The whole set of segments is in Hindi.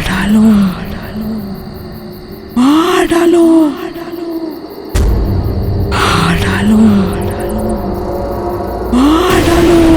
डालो, मार डालो, मार डालो, मार डालो।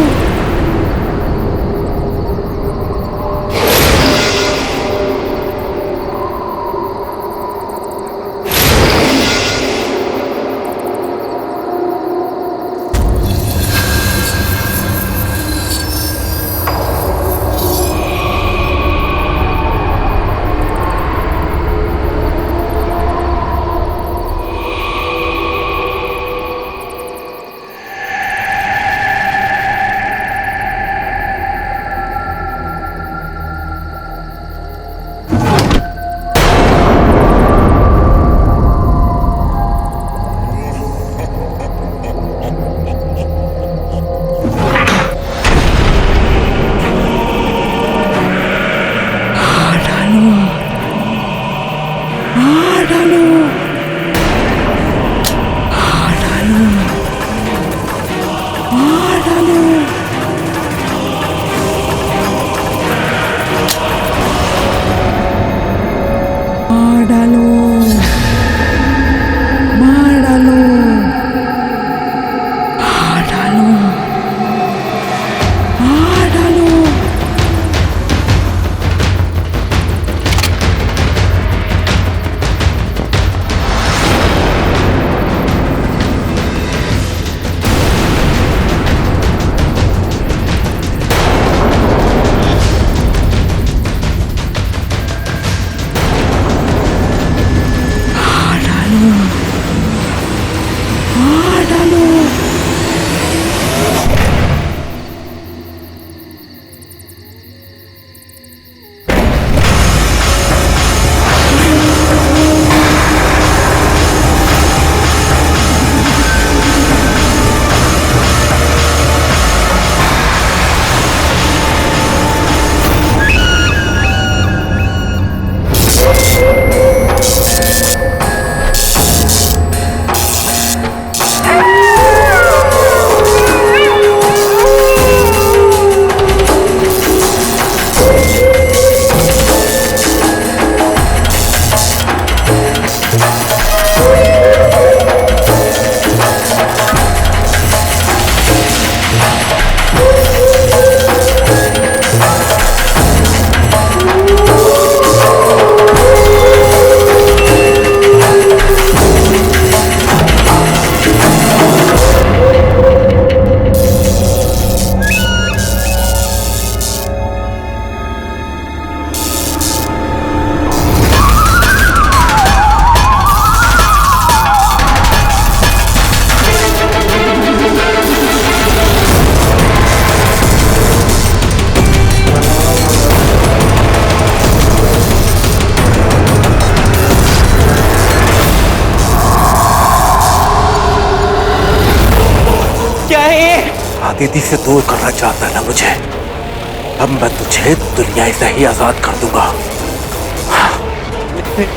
दीदी से दूर करना चाहता है ना मुझे, अब मैं तुझे दुनिया से ही आजाद कर दूंगा।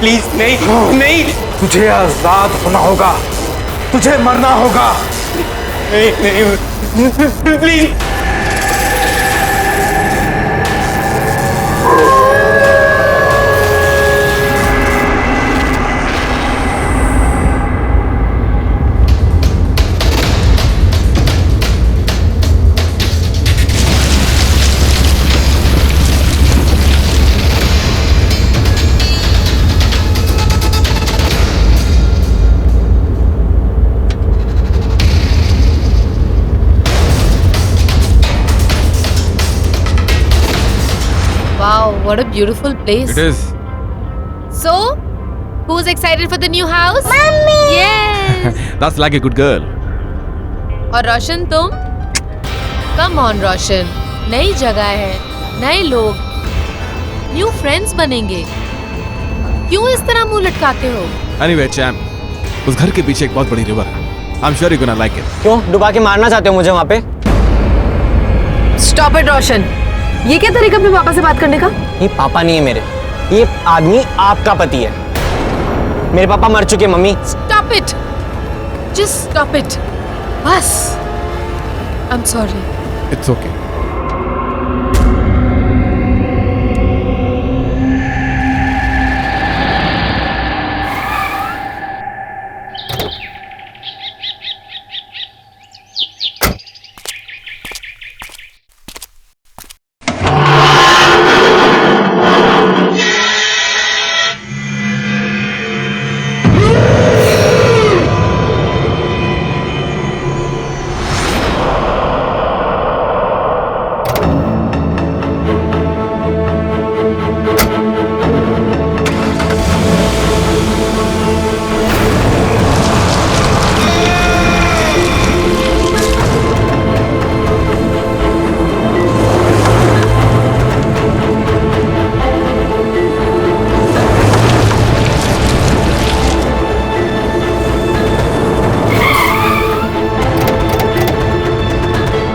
प्लीज नहीं, नहीं, तुझे आजाद होना होगा, तुझे मरना होगा। नहीं, नहीं, please. Wow, what a beautiful place. It is. So, who's excited for the new house? Mummy! Yes! That's like a good girl. और रोशन तुम? Come on रोशन, नई जगह है, नए लोग, न्यू फ्रेंड्स बनेंगे। क्यों इस तरह मुंह लटकाते हो? Anyway, champ, उस घर के पीछे एक बहुत बड़ी रिवर है। I'm sure you're gonna like it. क्यों डुबा के मारना चाहते हो मुझे वहाँ पे? Stop it, रोशन। ये क्या तरीका अपने पापा से बात करने का? ये पापा नहीं है मेरे, ये आदमी आपका पति है। मेरे पापा मर चुके mummy. Stop it! Just stop it. बस। I'm sorry. It's okay.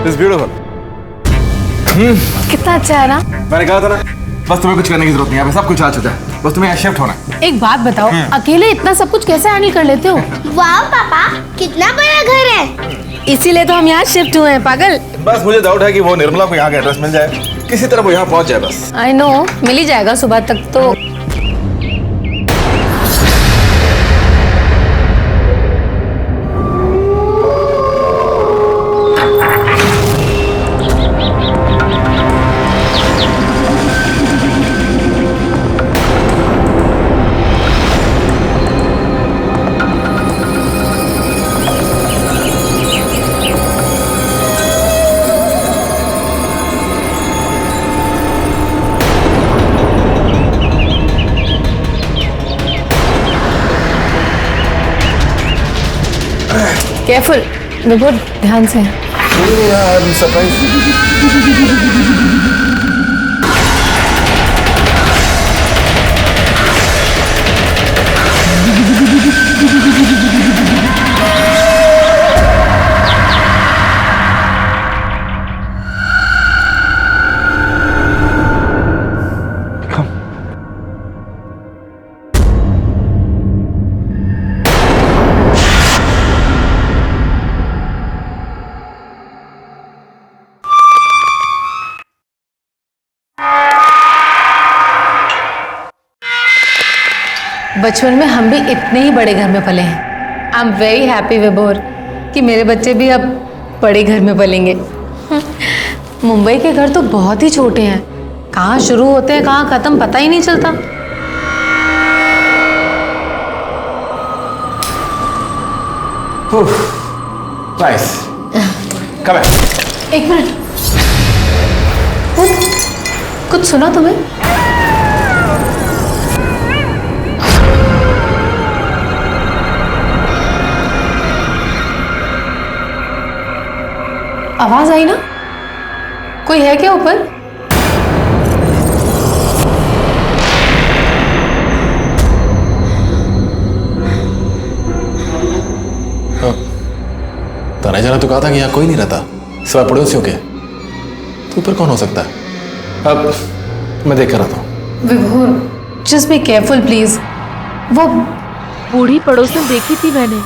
It's beautiful. कितना अच्छा है ना। मैंने कहा था ना, बस तुम्हें कुछ करने की जरूरत नहीं है, यहाँ पे सब कुछ आ चुका है, बस तुम्हें यहाँ शिफ्ट होना है। एक बात बताओ, अकेले इतना सब कुछ कैसे हैंडल कर लेते हो? वाह पापा, कितना बड़ा घर है। इसीलिए तो हम यहाँ शिफ्ट हुए हैं पागल। बस मुझे डाउट है कि वो निर्मला को यहाँ का एड्रेस मिल जाए, किसी तरह वो यहाँ पहुँच जाए बस। आई नो, मिल ही जाएगा सुबह तक तो। केयरफुल विभोर, ध्यान से। बचपन में हम भी इतने ही बड़े घर में पले हैं। आई एम वेरी हैप्पी विभोर कि मेरे बच्चे भी अब बड़े घर में पलेंगे। मुंबई के घर तो बहुत ही छोटे हैं, कहाँ शुरू होते हैं कहाँ खत्म पता ही नहीं चलता। नाइस। कम है। एक मिनट, कुछ सुना तुम्हें? आवाज आई ना? कोई है क्या ऊपर? ताना जाना तो कहा था कि यहाँ कोई नहीं रहता सिवाय पड़ोसियों के, तो ऊपर कौन हो सकता है? अब मैं देख कर आता हूँ। विभोर, जस्ट बी केयरफुल प्लीज। वो बूढ़ी पड़ोसन देखी थी मैंने,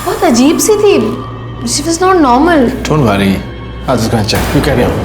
बहुत अजीब सी थी। She was not normal. Don't worry, I'll just go and check. You carry on.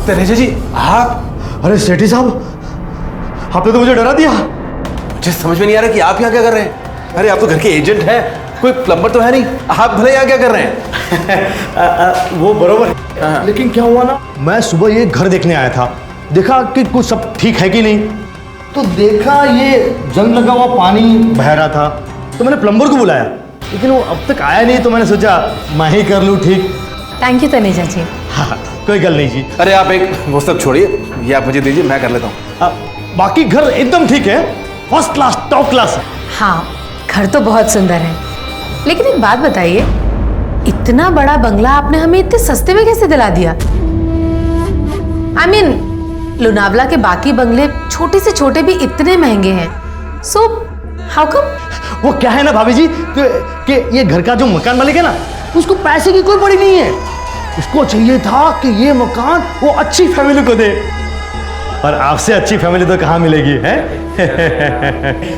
Taneja जी, आप? अरे सेठी साहब, आपने तो मुझे डरा दिया। मुझे समझ में नहीं आ रहा कि आप यहाँ क्या कर रहे हैं। अरे आप तो घर के एजेंट हैं, कोई प्लम्बर तो है नहीं, आप भले यहाँ क्या कर रहे हैं? वो बरोबर है, लेकिन क्या हुआ ना, मैं सुबह ये घर देखने आया था, देखा कि कुछ सब ठीक है कि नहीं, तो देखा ये जंग लगा हुआ पानी बह रहा था, तो मैंने प्लम्बर को बुलाया, लेकिन वो अब तक आया नहीं, तो मैंने सोचा मैं ही कर लूँ ठीक। थैंक यू तनेजा जी। हाँ, कोई गल नहीं जी। अरे आप एक वो सब छोड़िए, ये आप मुझे दीजिए, मैं कर लेता हूँ। बाकी घर एकदम ठीक है, फर्स्ट क्लास टॉप क्लास है। हाँ, घर तो बहुत सुंदर है, लेकिन एक बात बताइए, इतना बड़ा बंगला आपने हमें इतने सस्ते में कैसे दिला दिया? I mean, लोनावला के बाकी बंगले छोटे से छोटे भी इतने महंगे हैं, so how come? वो क्या है ना भाभी जी कि ये घर का जो मकान मालिक है ना, उसको पैसे की कोई पड़ी नहीं है, उसको चाहिए था कि ये मकान वो अच्छी फैमिली को दे, और आपसे अच्छी फैमिली तो कहाँ मिलेगी है?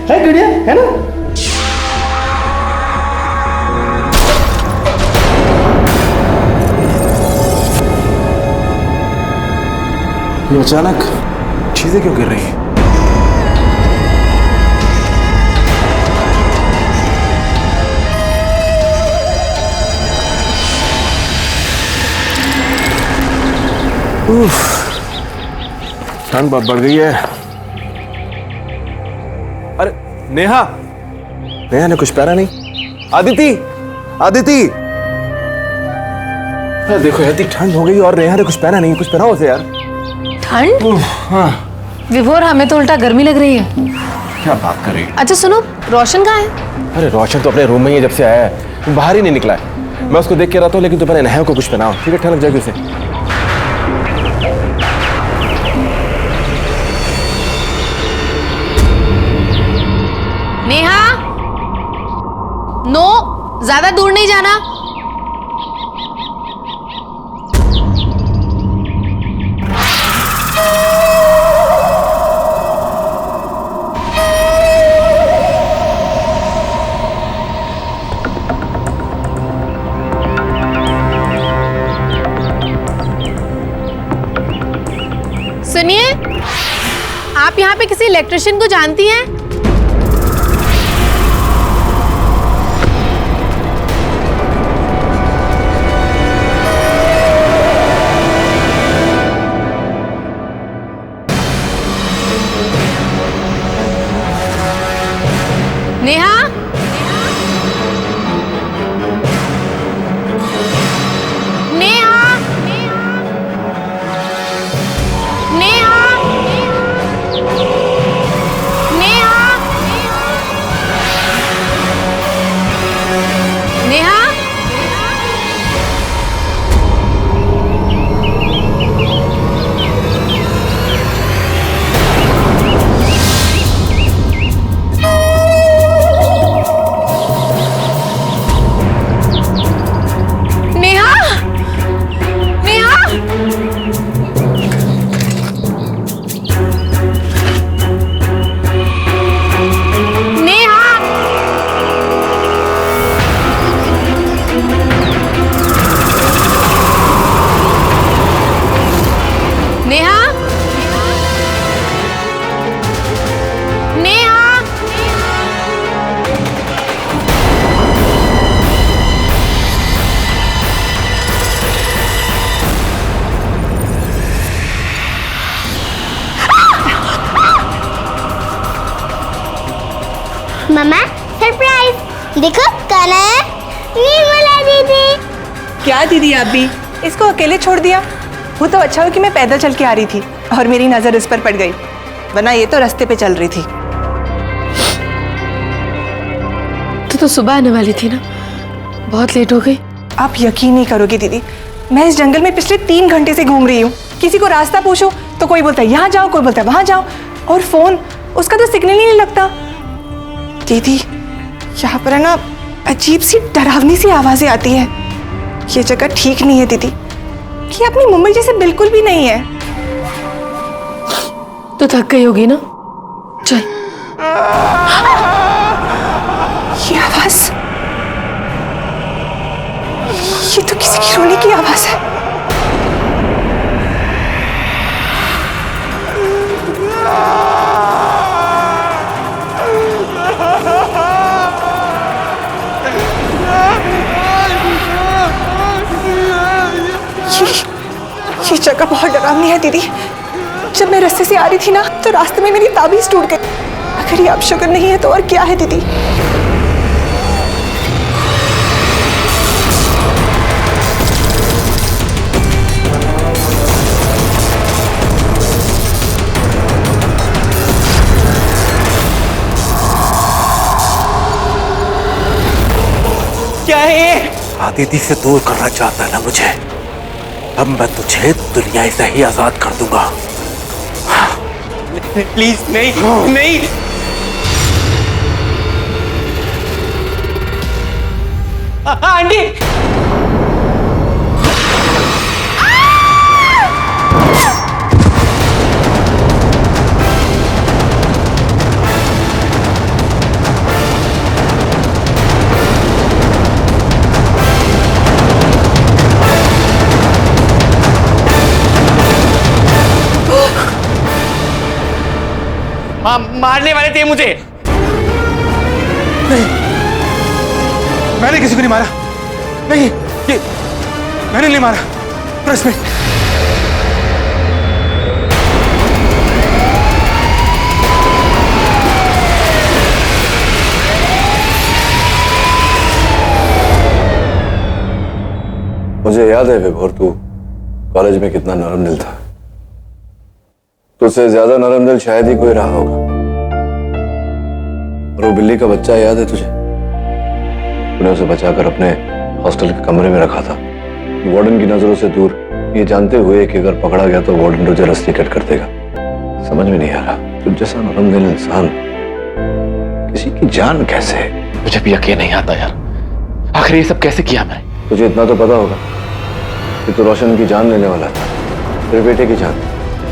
है गुड़िया, है ना? ये अचानक चीजें क्यों गिर रही हैं? ठंड बहुत बढ़ गई है। अरे नेहा, नेहा ने कुछ पहना नहीं। आदिति, आदिति, अरे देखो यार, इतनी ठंड हो गई और नेहा ने कुछ पहना नहीं। कुछ पहनाओ उसे यार। ठंड? हाँ। विभोर, हमें तो उल्टा गर्मी लग रही है। क्या बात कर रही है? अच्छा सुनो, रोशन कहाँ है? अरे रोशन तो अपने रूम में ही है, जब से आया है वो बाहर ही नहीं निकला है। मैं उसको देख के रहा था, लेकिन तो पहले नेहा को कुछ पहनाओ, ठीक है? ठंड लग जाएगी उसे। नेहा, नो, ज्यादा दूर नहीं जाना। सुनिए, आप यहाँ पे किसी इलेक्ट्रिशियन को जानती हैं? नेहा? नेहा? नेहा? नेहा? नेहा? नेहा? नेहा? नेहा? नेहा? नेहा? मम्मा सरप्राइज, देखो कौन है? निर्मला दीदी। क्या दीदी, आप भी इसको अकेले छोड़ दिया? वो तो अच्छा हो कि मैं पैदल चल के आ रही थी और मेरी नजर इस पर पड़ गई, वरना ये तो रास्ते पे चल रही थी। तो सुबह आने वाली थी ना, बहुत लेट हो गई। आप यकीन नहीं करोगी दीदी, मैं इस जंगल में पिछले 3 घंटे से घूम रही हूँ। किसी को रास्ता पूछो तो कोई बोलता है यहाँ जाओ, कोई बोलता है वहां जाओ, और फोन उसका तो सिग्नल ही नहीं लगता। दीदी, यहाँ पर है ना अजीब सी डरावनी सी आवाजें आती है। ये जगह ठीक नहीं है दीदी, ये अपनी मुंबई जैसे बिल्कुल भी नहीं है। तो थक गई होगी ना, चल। ये आवाज, ये तो किसी की रोने की आवाज है। ये जगह बहुत डरावनी है दीदी। जब मैं रास्ते से आ रही थी ना, तो रास्ते में मेरी ताबीज टूट गई। अगर ये अपशगुन नहीं है तो और क्या है दीदी? क्या है ये? आदिति से दूर करना चाहता है ना मुझे, अब मैं तुझे दुनिया से ही आजाद कर दूंगा। प्लीज नहीं, नहीं। आंटी, मारने वाले थे मुझे। नहीं, मैंने किसी को नहीं मारा। नहीं, ये मैंने नहीं मारा। ट्रस्ट मी, मुझे याद है विभोर, तू कॉलेज में कितना नरम दिल था। तुझसे ज्यादा नरम दिल शायद ही कोई रहा होगा। और वो बिल्ली का बच्चा याद है तुझे? तूने उसे बचाकर अपने हॉस्टल के कमरे में रखा था, वार्डन की नजरों से दूर, ये जानते हुए कि अगर पकड़ा गया तो वार्डन तुझे रस्सी कट कर देगा। समझ में नहीं आ रहा, तुझ जैसा नरम दिल इंसान किसी की जान कैसे? मुझे भी यकीन नहीं आता यार, आखिर ये सब कैसे किया मैंने? तुझे इतना तो पता होगा कि तू रोशन की जान लेने वाला था, तेरे बेटे की जान।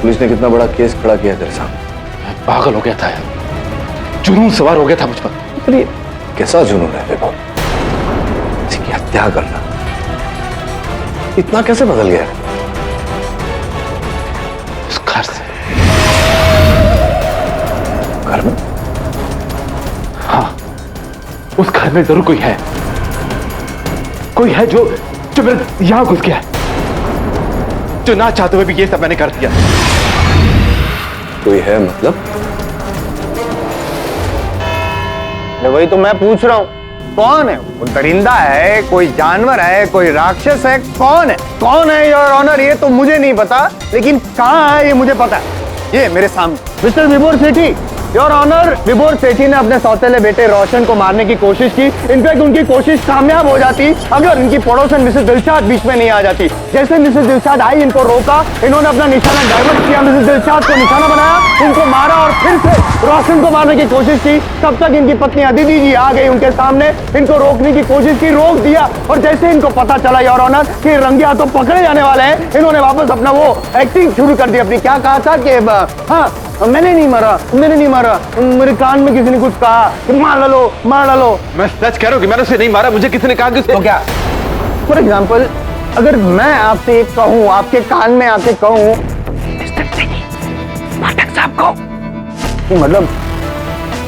पुलिस ने कितना बड़ा केस खड़ा किया तेरे सामने। मैं पागल हो गया था यार, जुनून सवार हो गया था मुझ पर। अरे कैसा जुनून है विभोर? किसी की हत्या करना इतना कैसे बदल गया? उस घर से, घर में? हाँ, उस घर में जरूर कोई है, कोई है जो मेरे यहां घुस गया है, जो ना चाहते हुए भी ये सब मैंने कर दिया। कोई है मतलब? वही तो मैं पूछ रहा हूँ, कौन है वो? दरिंदा है, कोई जानवर है, कोई राक्षस है? कौन है? कौन है योर ऑनर? ये तो मुझे नहीं पता, लेकिन कहाँ है ये मुझे पता है। ये मेरे सामने मिस्टर विभोर सेठी, योर ऑनर। विभोर सेठी ने अपने सौतेले बेटे रोशन को मारने की कोशिश की। इनफैक्ट उनकी कोशिश कामयाब हो जाती अगर इनकी पड़ोसन मिसेस दिलशाद बीच में नहीं आ जाती। जैसे मिसेस दिलशाद आई, इनको रोका, इन्होंने अपना निशाना डाइवर्ट किया, मिसेस दिलशाद को निशाना बनाया, इनको मारा और फिर से रोशन को मारने की कोशिश की। तब तक इनकी पत्नी अदिति जी आ गई उनके सामने, इनको रोकने की कोशिश की, रोक दिया। और जैसे इनको पता चला योर ऑनर कि रंगे हाथों पकड़े जाने वाले हैं, इन्होंने वापस अपना वो एक्टिंग शुरू कर दी अपनी। क्या कहा था कि हाँ, मैंने नहीं मारा, मैंने नहीं मारा, मेरे कान में किसी ने कुछ कहा कि मार डालो, मार डालो। मैं सच कह रहा हूं कि मैंने उसे नहीं मारा, मुझे किसी ने कहा कि उसे... तो क्या? फॉर एग्जाम्पल, अगर मैं आपसे एक कहूं, आपके कान में आके कहूं पाठक साहब को, कि मतलब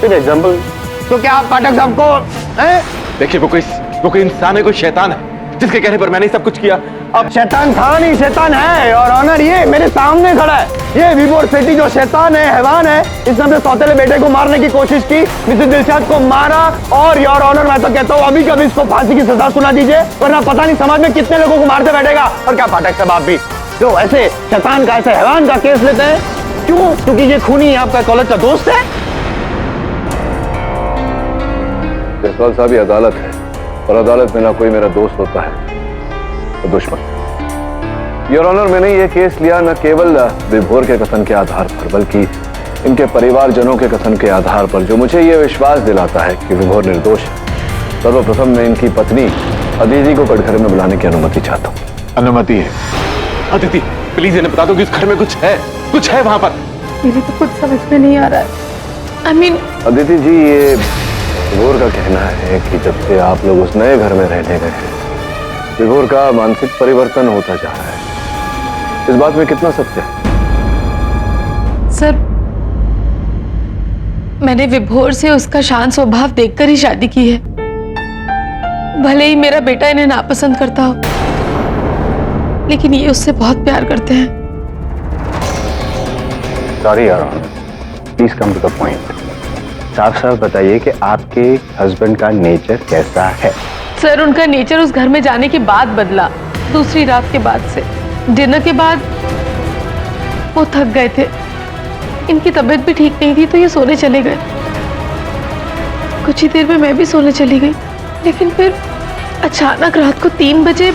फिर एग्जाम्पल, तो क्या आप पाठक साहब को हैं? देखिए, वो कोई इंसान है, कोई शैतान है, जिसके कहने पर मैंने सब कुछ किया। अब शैतान था नहीं, शैतान है और ऑनर ये मेरे सामने खड़ा है। ये विभोर सेठी जो शैतान है, हैवान है, इसने अपने सौतेले बेटे को मारने की कोशिश की, मिसेस दिलशाद को मारा। और योर ऑनर मैं तो कहता हूँ अभी कभी इसको फांसी की सजा सुना दीजिए, वरना पता नहीं समाज में कितने लोगों को मारते बैठेगा। और क्या पाठक साहब, आप भी जो ऐसे शैतान का, ऐसे हैवान का केस लेते हैं, क्यों? क्योंकि ये खूनी आपका कॉलेज का दोस्त है। जयसवाल साहब, ये अदालत है और अदालत में ना कोई मेरा दोस्त होता है तो दुश्मन। योर ऑनर, मैंने ये केस लिया न केवल विभोर के कथन के आधार पर, बल्कि इनके परिवारजनों के कथन के आधार पर, जो मुझे ये विश्वास दिलाता है कि विभोर निर्दोष है। सर्वप्रथम मैं इनकी पत्नी अदिति को कटघरे में बुलाने की अनुमति चाहता हूँ। अनुमति है? अदिति, प्लीज इन्हें बता दो कि उस घर में कुछ है वहां पर। मेरी तो कुछ समझ में नहीं आ रहा है। I mean... अदिति जी, ये विभोर का कहना है कि जब से आप लोग उस नए घर में रहने गए हैं, विभोर का मानसिक परिवर्तन होता जा रहा है। इस बात में कितना सत्य है? सर, मैंने विभोर से उसका शांत स्वभाव देखकर ही शादी की है। भले ही मेरा बेटा इन्हें नापसंद करता हो, लेकिन ये उससे बहुत प्यार करते हैं। Sorry your honour, please come to the point. साफ साफ बताइए कि आपके हस्बैंड का नेचर कैसा है? सर, उनका नेचर उस घर में जाने के बाद बदला। दूसरी रात के बाद से, डिनर के बाद वो थक गए थे, इनकी तबीयत भी ठीक नहीं थी, तो ये सोने चले गए। कुछ ही देर में मैं भी सोने चली गई, लेकिन फिर अचानक रात को 3 बजे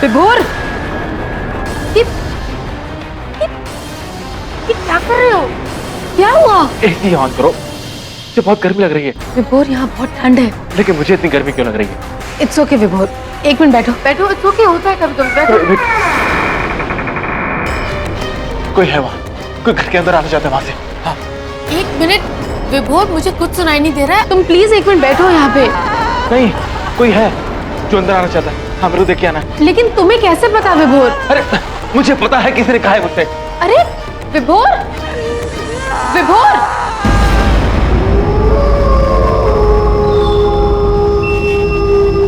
विभोर, ये क्या कर रहे हो? क्या हुआ? एसी ऑन करो, मुझे बहुत गर्मी लग रही है। विभोर, यहाँ बहुत ठंड है। लेकिन मुझे इतनी गर्मी क्यों लग रही है? इट्स ओके विभोर, एक मिनट बैठो बैठो। इट्स ओके, होता है कभी कभी, बैठो। कोई है वहाँ, कोई घर के अंदर आना चाहता है वहां से। हाँ। एक मिनट विभोर, मुझे कुछ सुनाई नहीं दे रहा है, तुम प्लीज एक मिनट बैठो यहाँ पे। नहीं, कोई है जो अंदर आना चाहता है। हाँ, मेरे को देख के आना है। लेकिन तुम्हें कैसे पता विभोर? अरे मुझे पता है, किसी ने कहा है मुझसे। अरे विभोर, विभोर,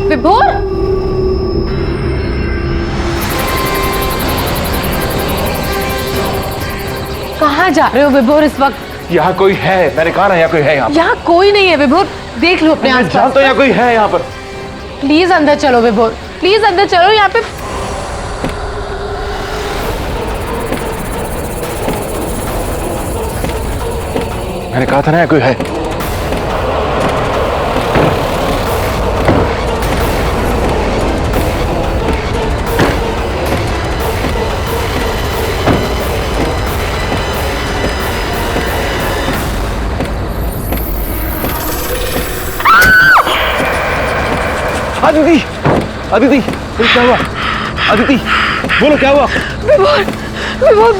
विभोर, कहाँ जा रहे हो विभोर इस वक्त? यहाँ कोई है, मैंने कहा ना यहाँ कोई है। यहाँ कोई नहीं है विभोर, देख लो अपने आसपास। जानता हूँ यहाँ कोई है यहाँ पर। प्लीज अंदर चलो विभोर, प्लीज अंदर चलो। यहाँ पे मैंने कहा था ना यहाँ कोई है। अदिति, अदिति, क्या हुआ? अदिति, बोलो क्या हुआ? विभोर, विभोर,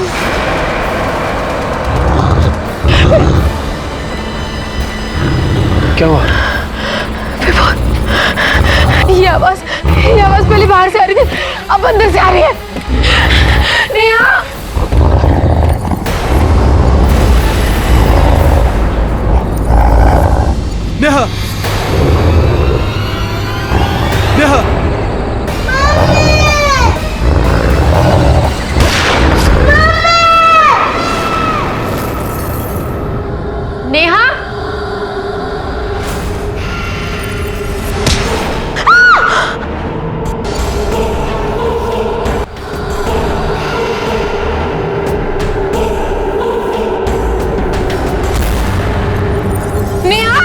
क्या हुआ? विभोर, ये आवाज पहले बाहर से आ रही थी, अब अंदर से आ रही है। नेहा, नेहा, नेहा, नेहा, नेहा,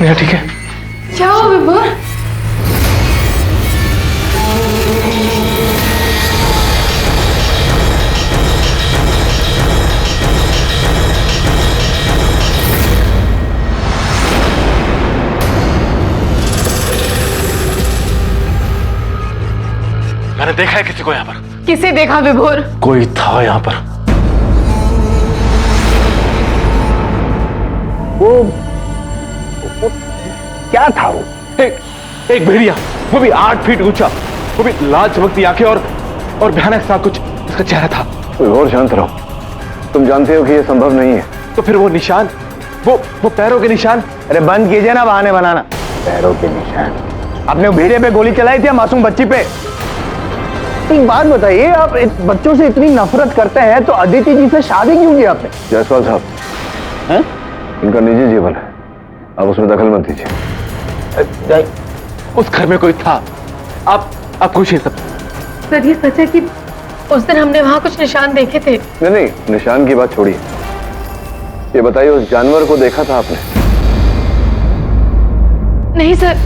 नेहा ठीक है? क्या हुआ विभोर? मैंने देखा है किसी को यहाँ पर। किसे देखा विभोर? कोई था यहाँ पर। वो क्या था वो? एक भेड़िया, वो भी 8 फीट ऊंचा, वो भी लाल चमकती आंखें और भयानक सा कुछ उसका चेहरा था। और शांत रहो, तुम जानते हो कि यह संभव नहीं है। तो फिर वो निशान, वो पैरों के निशान। अरे बंद कीजिए ना बहाने बनाना। पैरों के निशान? आपने भेड़िए पे गोली चलाई थी मासूम बच्ची पे? एक बात बताइए, आप बच्चों से इतनी नफरत करते हैं तो अदिति जी से शादी क्यों की आपने? जायसवाल साहब, इनका निजी जीवन है, आप उसमें दखल मत दीजिए। उस घर में कोई था, आप पूछिए सब। सर ये सच है कि उस दिन हमने वहां कुछ निशान देखे थे? नहीं, निशान की बात छोड़िए, ये बताइए उस जानवर को देखा था आपने? नहीं सर,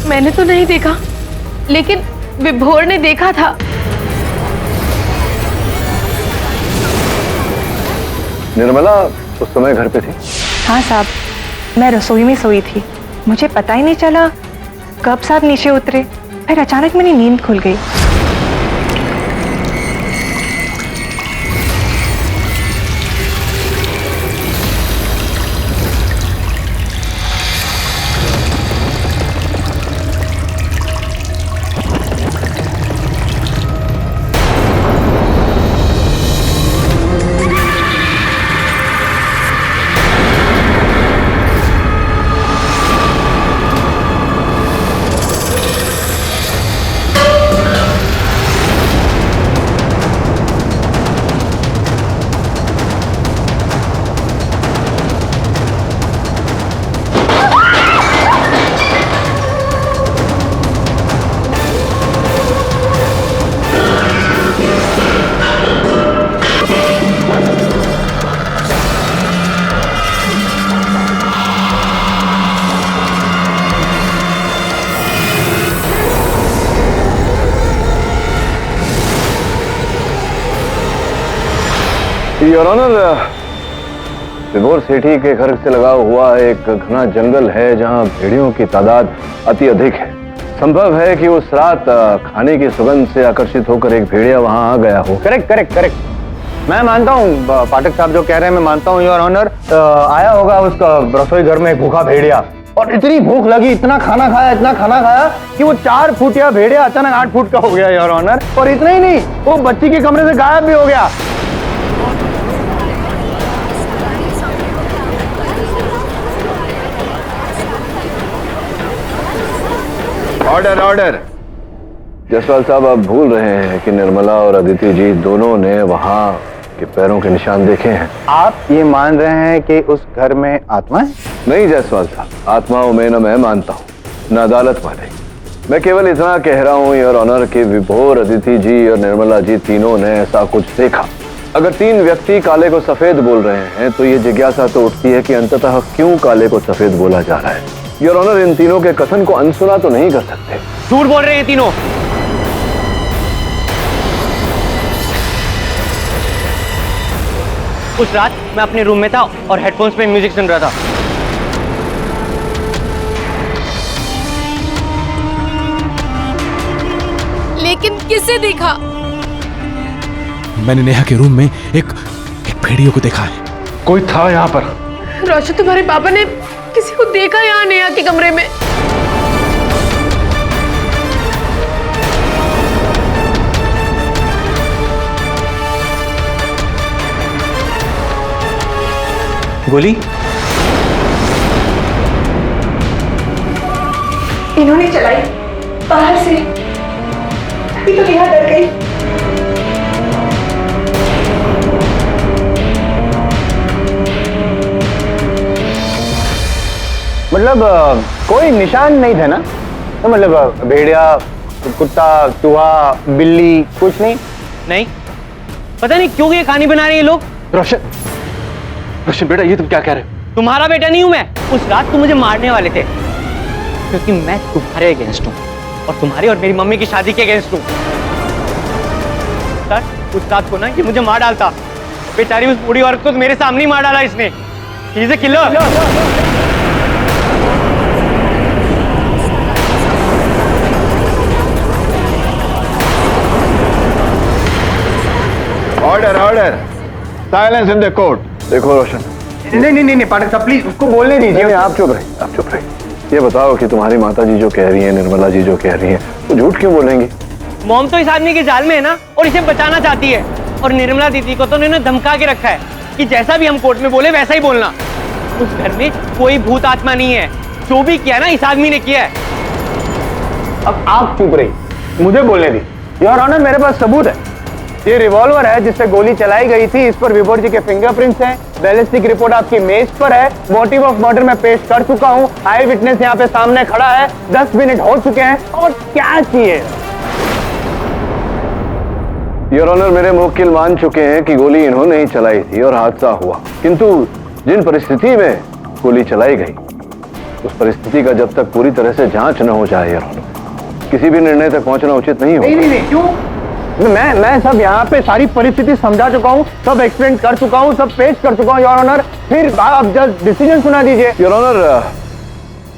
मैंने तो नहीं देखा, लेकिन विभोर ने देखा था। निर्मला उस समय घर पे थी? हाँ साहब, मैं रसोई में सोई थी, मुझे पता ही नहीं चला कब साहब नीचे उतरे, फिर अचानक मेरी नींद खुल गई। योर ऑनर, विभोर सेठी के घर से लगा हुआ एक घना जंगल है जहां भेड़ियों की तादाद अति अधिक है। संभव है कि उस रात खाने की सुगंध से आकर्षित होकर एक भेड़िया वहां आ गया हो। करेक्ट करेक्ट करेक्ट, मैं मानता हूँ पाठक साहब जो कह रहे हैं, मैं मानता हूँ योर ऑनर। आया होगा उसका रसोई घर में एक भूखा भेड़िया, और इतनी भूख लगी, इतना खाना खाया कि वो 4 फुटिया भेड़िया अचानक 8 फुट का हो गया योर ऑनर। और इतना ही नहीं, वो बच्ची के कमरे से गायब भी हो गया। Order order. जसवाल साहब, आप भूल रहे हैं कि निर्मला और अदिति जी दोनों ने वहां के पैरों के निशान देखे हैं। आप ये मान रहे हैं कि उस घर में आत्मा है? नहीं जसवाल साहब, आत्माओं में न मैं मानता हूँ न अदालत वाले। मैं केवल इतना कह रहा हूँ योर ऑनर कि विभोर, अदिति जी और निर्मला जी तीनों ने ऐसा कुछ देखा। अगर 3 व्यक्ति काले को सफेद बोल रहे हैं तो ये जिज्ञासा तो उठती है कि अंततः क्यों काले को सफेद बोला जा रहा है। योर ऑनर, इन तीनों के कथन को अनसुना तो नहीं कर सकते। झूठ बोल रहे हैं तीनों। उस रात मैं अपने रूम में था और हेडफोन्स पे म्यूजिक सुन रहा था। लेकिन किसे देखा? मैंने नेहा के रूम में एक भेड़ियों को देखा है। कोई था यहाँ पर। रोशन, तुम्हारे पापा ने किसी को देखा यहाँ नेहा के कमरे में? गोली? इन्होंने चलाई बाहर से, अभी तो नेहा डर गई। मतलब कोई निशान नहीं थे ना? तो मतलब भेड़िया, कुत्ता, चूहा, बिल्ली, कुछ नहीं? नहीं, पता नहीं क्यों ये कहानी बना रहे हैं लोग। रोशन, रोशन बेटा, ये तुम क्या कह रहे हो? तुम्हारा बेटा नहीं हूं मैं। उस रात तुम मुझे मारने वाले थे क्योंकि मैं तुम्हारे अगेंस्ट हूं और तुम्हारी और मेरी मम्मी की शादी के अगेंस्ट हूं। सर, उस रात को ना ये मुझे मार डालता। बेचारी उस बूढ़ी औरत को मेरे सामने ही मार डाला इसने। He is a killer. Order order, silence in the court. देखो रोशन, नहीं पाठक साहब प्लीज उसको बोलने दीजिए। आप चुप रहिए, आप चुप रहिए। ये बताओ कि तुम्हारी माता जी जो कह रही है, निर्मला जी जो कह रही है, वो झूठ क्यों बोलेंगी? मॉम तो इस आदमी के जाल में है ना, और इसे बचाना चाहती है। और निर्मला दीदी को तो उन्होंने धमका के रखा है कि जैसा भी हम कोर्ट में बोले वैसा ही बोलना। उस घर में कोई भूत आत्मा नहीं है। जो भी किया ना इस आदमी ने किया है। अब आप चुप रहिए, मुझे बोलने दी। योर ऑनर, मेरे पास सबूत है। ये रिवॉल्वर है जिससे गोली चलाई गई थी। इस पर विभोर जी के फिंगरप्रिंट्स हैं। बैलिस्टिक रिपोर्ट आपकी मेज पर है। मोटिव ऑफ मर्डर मैं पेश कर चुका हूँ। आई विटनेस यहाँ पे सामने खड़ा है। 10 मिनट हो चुके हैं और क्या चाहिए? योर ऑनर, मेरे मुवक्किल मान चुके हैं कि गोली इन्होंने ही चलाई थी और हादसा हुआ। किंतु जिन परिस्थिति में गोली चलाई गई, उस परिस्थिति का जब तक पूरी तरह से जांच न हो जाए योर ऑनर, किसी भी निर्णय तक पहुंचना उचित नहीं होगा। नहीं, क्यों? मैं सब यहाँ पे सारी परिस्थिति समझा चुका हूँ, सब एक्सप्लेन कर चुका हूँ, सब पेश कर चुका हूँ योर ऑनर। फिर आप जस्ट डिसीजन सुना दीजिए। योर ऑनर,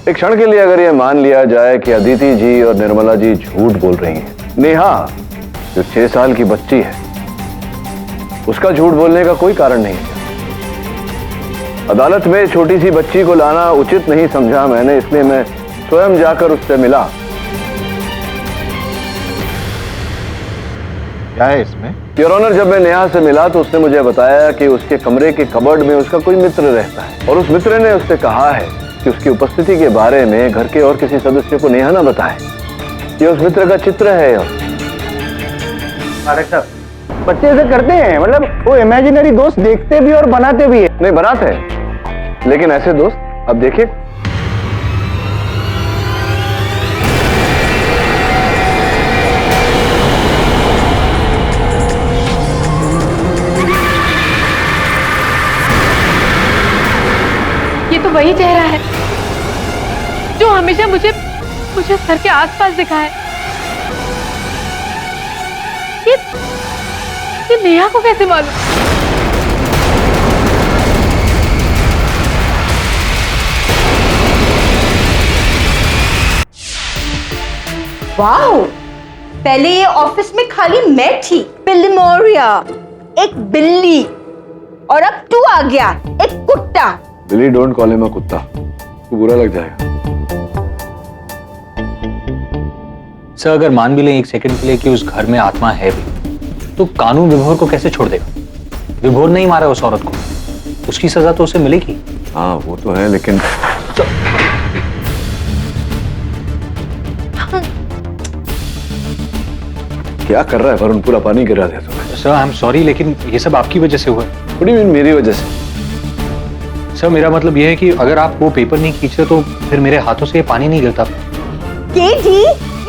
एक क्षण के लिए अगर यह मान लिया जाए कि अदिति जी और निर्मला जी झूठ बोल रही हैं, नेहा जो 6 साल की बच्ची है उसका झूठ बोलने का कोई कारण नहीं है। अदालत में छोटी सी बच्ची को लाना उचित नहीं समझा मैंने, इसलिए मैं स्वयं जाकर उससे मिला। क्या है इसमें? योर ऑनर, जब मैं नेहा से मिला तो उसने मुझे बताया कि उसके कमरे के कबर्ड में उसका कोई मित्र रहता है और उस मित्र ने उससे कहा है कि उसकी उपस्थिति के बारे में घर के और किसी सदस्य को नेहा ना बताए। ये उस मित्र का चित्र है। बच्चे ऐसे करते हैं, मतलब वो इमेजिनरी दोस्त देखते भी और बनाते भी है। नहीं बनाते हैं, लेकिन ऐसे दोस्त अब देखिए। ये तो वही चेहरा है जो हमेशा मुझे सर के आसपास दिखा है। ये नेहा को कैसे मालूम? वाओ, पहले ये ऑफिस में खाली मैं थी, बिल्लीमोरिया, एक बिल्ली, और अब तू आ गया, एक कुत्ता। बिली डोंट कॉल हिम अ कुत्ता, तो बुरा लग जाएगा। सर अगर मान भी लें एक सेकंड के लिए कि उस घर में आत्मा है भी, तो कानून विभोर को कैसे छोड़ देगा? विभोर नहीं मारा उस औरत को, उसकी सजा तो उसे मिलेगी। हाँ वो तो है, लेकिन क्या कर रहा है वरुण? पूरा पानी गिरा दिया तुम्हें। सर आई एम सॉरी, लेकिन ये सब आपकी वजह से हुआ। What do you mean मेरी वजह से? सर मेरा मतलब ये है कि अगर आप वो पेपर नहीं खींचते तो फिर मेरे हाथों से ये पानी नहीं गिरता। जी,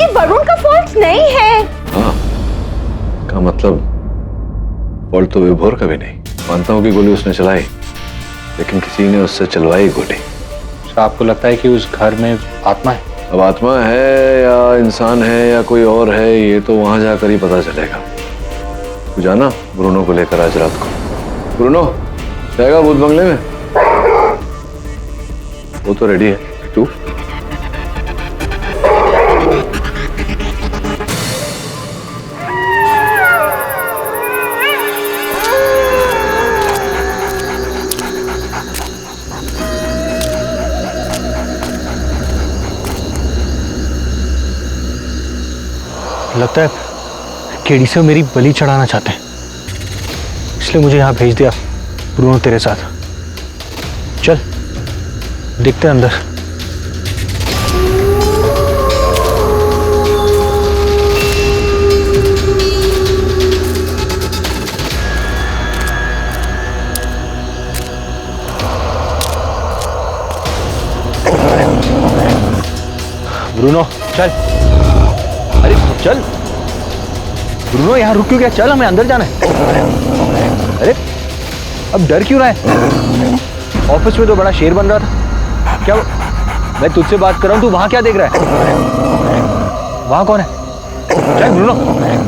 ये वरुण का फॉल्ट नहीं है। हाँ, का मतलब फॉल्ट तो विभोर का भी नहीं। मानता हूँ कि गोली उसने चलाई, लेकिन किसी ने उससे चलवाई गोली। सर आपको लगता है कि उस घर में आत्मा है? अब आत्मा है या इंसान है या कोई और है, ये तो वहां जाकर ही पता चलेगा। तू जाना ब्रूनो को लेकर आज रात को। ब्रूनो जाएगा भूत बंगले में? वो तो रेडी है, तू? लगता है केडी से मेरी बलि चढ़ाना चाहते हैं, इसलिए मुझे यहाँ भेज दिया। ब्रूनो तेरे साथ चल, देखते हैं अंदर। ब्रूनो चल, अरे चल ब्रूनो, यहाँ रुक क्यों गया? चल, हमें अंदर जाना है। अरे अब डर क्यों रहा है? ऑफिस में तो बड़ा शेर बन रहा था। क्या मैं तुझसे बात कर रहा हूँ, तू वहां क्या देख रहा है? वहां कौन है? चल ब्रूनो,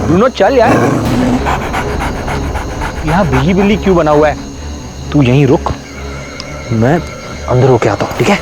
ब्रूनो चल यार। यहाँ बिल्ली बिल्ली क्यों बना हुआ है? तू यहीं रुक, मैं अंदर होके आता हूँ, ठीक है?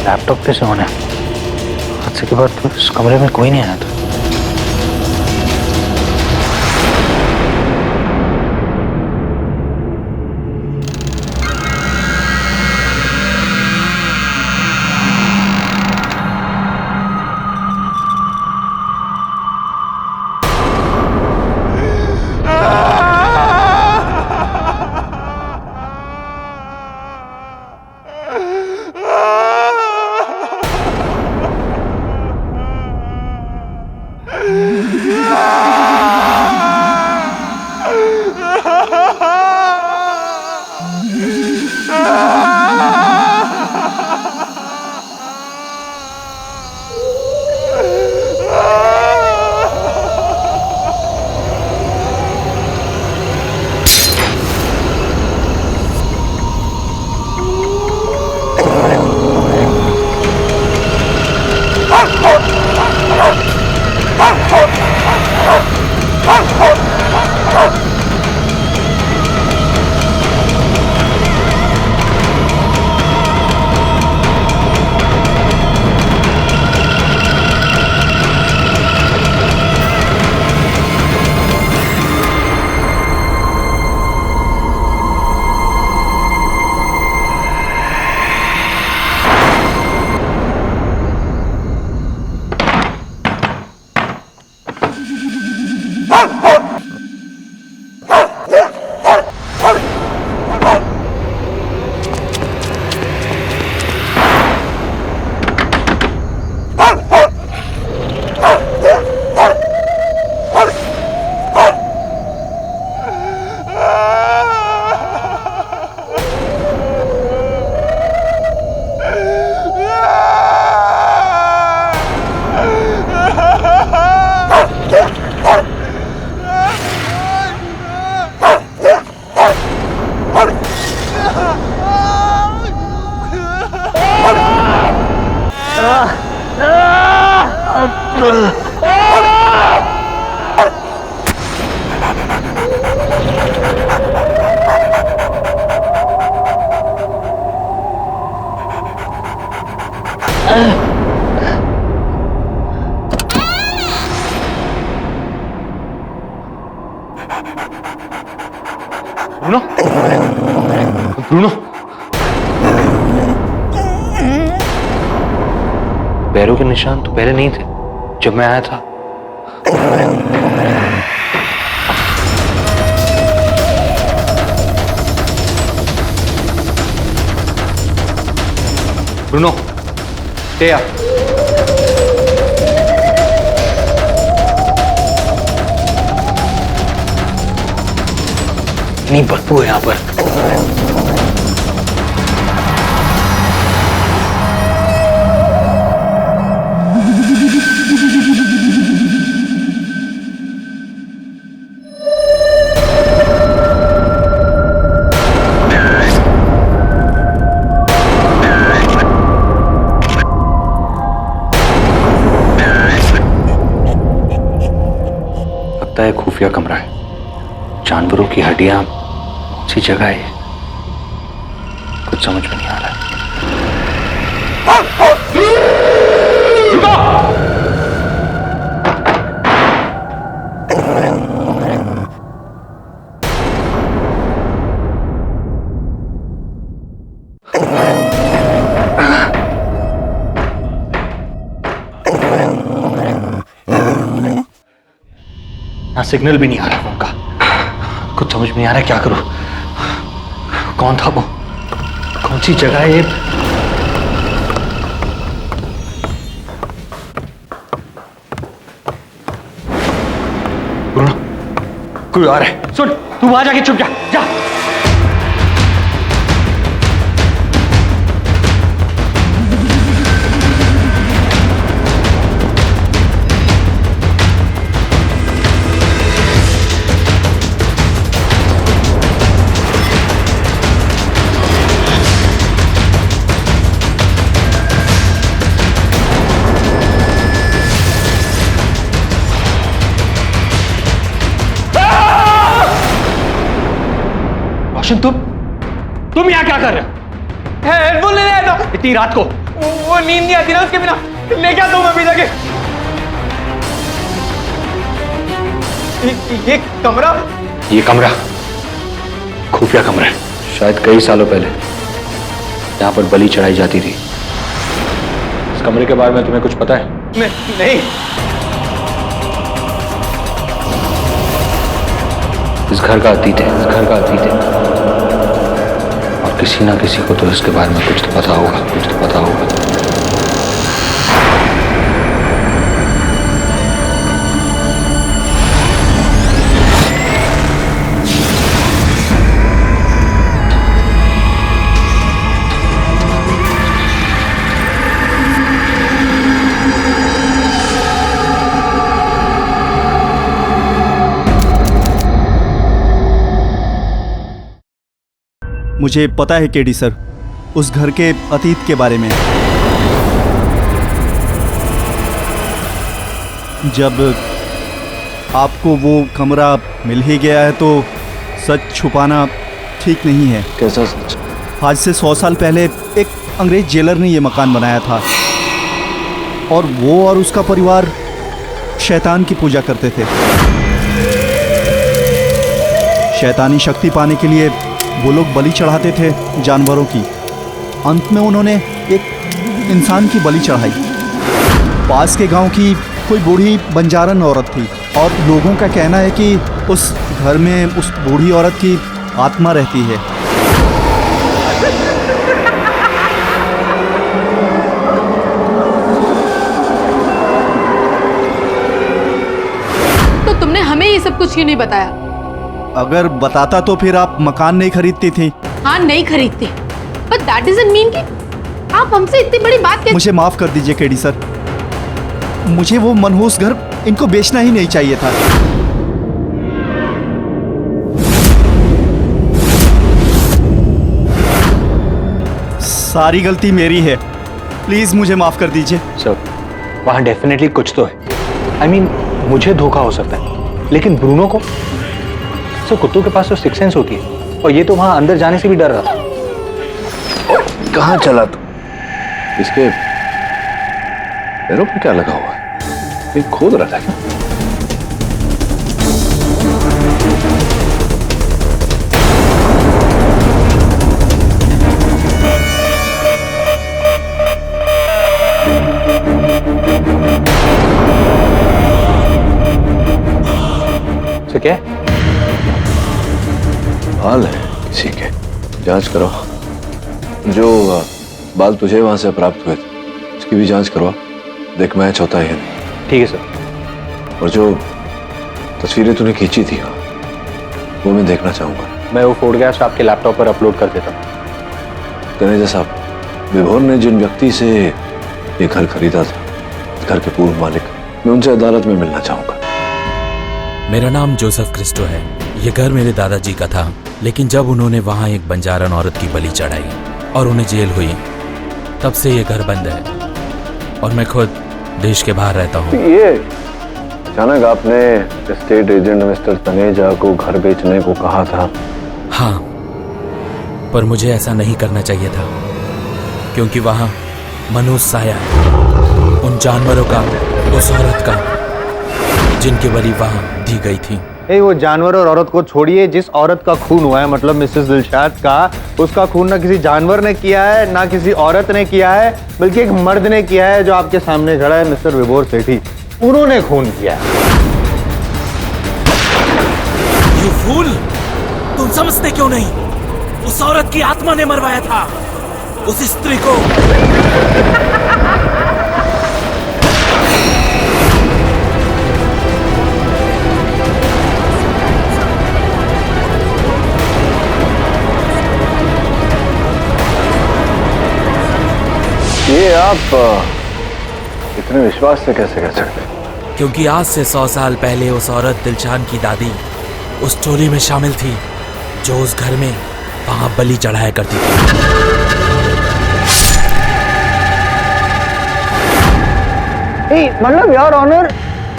लैपटॉप कैसे होना है? हादसे के बाद इस कमरे में कोई नहीं आया था। ब्रूनो, ब्रूनो, पैरों के निशान तो पहले नहीं थे जब मैं आया था। Bruno, stay up. इतनी बदबू है यहाँ पर। लगता है खुफिया कमरा है। जानवरों की हड्डियां सी जगह है, कुछ समझ में नहीं आ रहा। यहाँ सिग्नल भी नहीं आ रहा उनका, कुछ समझ में नहीं आ रहा है क्या करूं। कौन था वो, कौन सी जगह है ये? कोई आ रहा है, सुन तू वहां जाके छुप जा, जा। तुम यहाँ क्या कर रहे हो? हेडफोन लेने आया था। इतनी रात को? वो नींद नहीं आती ना उसके बिना, लेके आता हूँ मैं अभी जाके। ये कमरा? ये कमरा खुफिया कमरा है। शायद कई सालों पहले यहाँ पर बलि चढ़ाई जाती थी। इस कमरे के बारे में तुम्हें कुछ पता है? नहीं। इस घर का अतीत है, इस घर का अतीत है। और किसी ना किसी को तो इसके बारे में कुछ तो पता होगा, कुछ तो पता होगा। मुझे पता है केडी सर, उस घर के अतीत के बारे में। जब आपको वो कमरा मिल ही गया है तो सच छुपाना ठीक नहीं है। कैसा सच? आज से 100 साल पहले एक अंग्रेज जेलर ने ये मकान बनाया था और वो और उसका परिवार शैतान की पूजा करते थे। शैतानी शक्ति पाने के लिए वो लोग बलि चढ़ाते थे जानवरों की। अंत में उन्होंने एक इंसान की बलि चढ़ाई। पास के गांव की कोई बूढ़ी बंजारन औरत थी और लोगों का कहना है कि उस घर में उस बूढ़ी औरत की आत्मा रहती है। तो तुमने हमें ये सब कुछ क्यों नहीं बताया? अगर बताता तो फिर आप मकान नहीं खरीदती थी। हाँ नहीं खरीदती, but that doesn't mean कि आप हमसे इतनी बड़ी बात कैसे? मुझे माफ कर दीजिए केडी सर, मुझे वो मनहूस घर इनको बेचना ही नहीं चाहिए था। सारी गलती मेरी है। प्लीज मुझे माफ कर दीजिए। सर, वहां डेफिनेटली कुछ तो है। आई मीन, मुझे धोखा हो सकता है, लेकिन ब्रूनो को? सर, कुत्तों के पास तो सिक्स सेंस होती है, और ये तो वहां अंदर जाने से भी डर रहा था। कहाँ चला तू? इसके पैरों पे क्या लगा हुआ है? ये खोद रहा था क्या? सर, क्या है? बाल है किसी के, जांच करो। जो बाल तुझे वहां से प्राप्त हुए थे उसकी भी जांच करवा, देख मैच होता है या नहीं। ठीक है सर। और जो तस्वीरें तूने खींची थी वो मैं देखना चाहूंगा। मैं वो फोटोग्राफ्स आपके लैपटॉप पर अपलोड कर देता हूँ। तनेजा साहब, विभोर ने जिन व्यक्ति से ये घर खरीदा था, इस घर के पूर्व मालिक, मैं उनसे अदालत में मिलना चाहूंगा। मेरा नाम जोसेफ क्रिस्टो है। ये घर मेरे दादाजी का था, लेकिन जब उन्होंने वहाँ एक बंजारन औरत की बलि चढ़ाई और उन्हें जेल हुई, तब से ये घर बंद है और मैं खुद देश के बाहर रहता हूँ। ये अचानक आपने एस्टेट एजेंट मिस्टर तनेजा को घर बेचने को कहा था? हाँ, पर मुझे ऐसा नहीं करना चाहिए था, क्योंकि वहाँ मनुष्य साया है, उन जानवरों का, उस औरत का जिनकी बलि वहाँ दी गई थी। वो जानवर और औरत को छोड़िए, जिस औरत का खून हुआ है, मतलब मिसेस दिलशाद का, उसका खून ना किसी जानवर ने किया है, ना किसी औरत ने किया है, बल्कि एक मर्द ने किया है जो आपके सामने खड़ा है, मिस्टर विभोर सेठी। उन्होंने खून किया है। You fool! तुम समझते क्यों नहीं? उस औरत की आत्मा ने मरवाया था उस स्त्री को। ये आप इतने विश्वास से कैसे कह सकते हैं? क्योंकि आज से 100 साल पहले उस औरत दिलशान की दादी उस टोली में शामिल थी जो उस घर में वहां बलि चढ़ाया करती थी। मतलब यार ऑनर,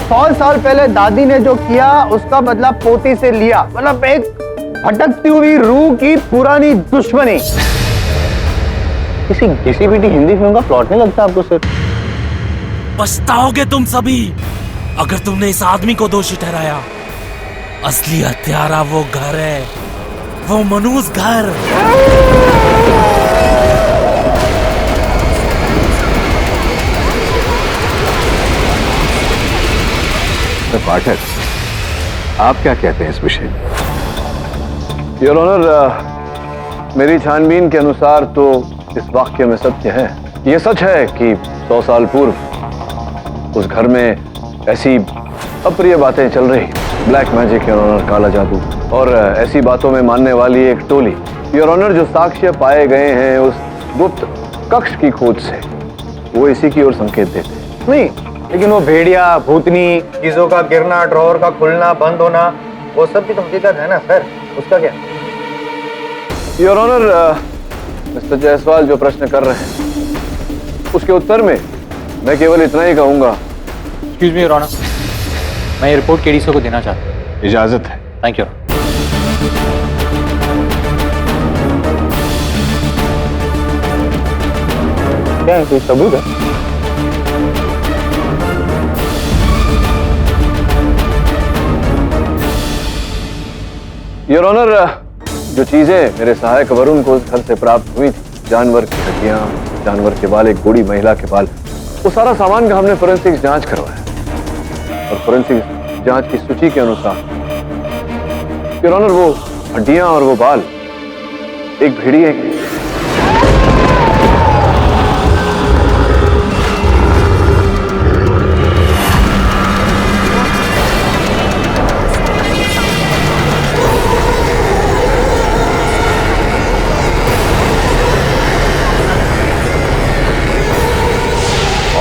100 साल पहले दादी ने जो किया उसका बदला पोती से लिया, मतलब एक भटकती हुई रूह की पुरानी दुश्मनी। किसी घिसी-पिटी हिंदी फिल्म का प्लॉट नहीं लगता आपको सर? पछताओगे तुम सभी अगर तुमने इस आदमी को दोषी ठहराया। असली हत्यारा वो घर है, वो मनुष्य घर। पाठक, आप क्या कहते हैं इस विषय में? योर ऑनर, मेरी छानबीन के अनुसार तो इस वाक्य में सत्य है। ये सच है कि 100 साल पूर्व उस घर में ऐसी अप्रिय बातें चल रही, ब्लैक मैजिक, योर ऑनर, काला जादू, और ऐसी बातों में मानने वाली एक टोली। योर ऑनर, जो साक्ष्य पाए गए हैं उस गुप्त कक्ष की खोज से, वो इसी की ओर संकेत देते हैं। नहीं, लेकिन वो भेड़िया, भूतनी, चीजों का गिरना, ड्रॉवर का खुलना बंद होना, वो सब भी तो हकीकत है ना सर, उसका क्या? योर ऑनर, मिस्टर जायसवाल जो प्रश्न कर रहे हैं उसके उत्तर में मैं केवल इतना ही कहूंगा। एक्सक्यूज मी योर ऑनर, मैं ये रिपोर्ट केडीसी को देना चाहता हूँ। इजाजत है। Thank you. क्या है, कोई सबूत है? योर ऑनर, जो चीजें मेरे सहायक वरुण को उस घर से प्राप्त हुई थी, जानवर की हड्डियां, जानवर के बाल, एक बूढ़ी महिला के बाल, वो सारा सामान का हमने फोरेंसिक जांच करवाया और फोरेंसिक जांच की सूची के अनुसार योर ऑनर, वो हड्डियां और वो बाल एक भेड़िए के।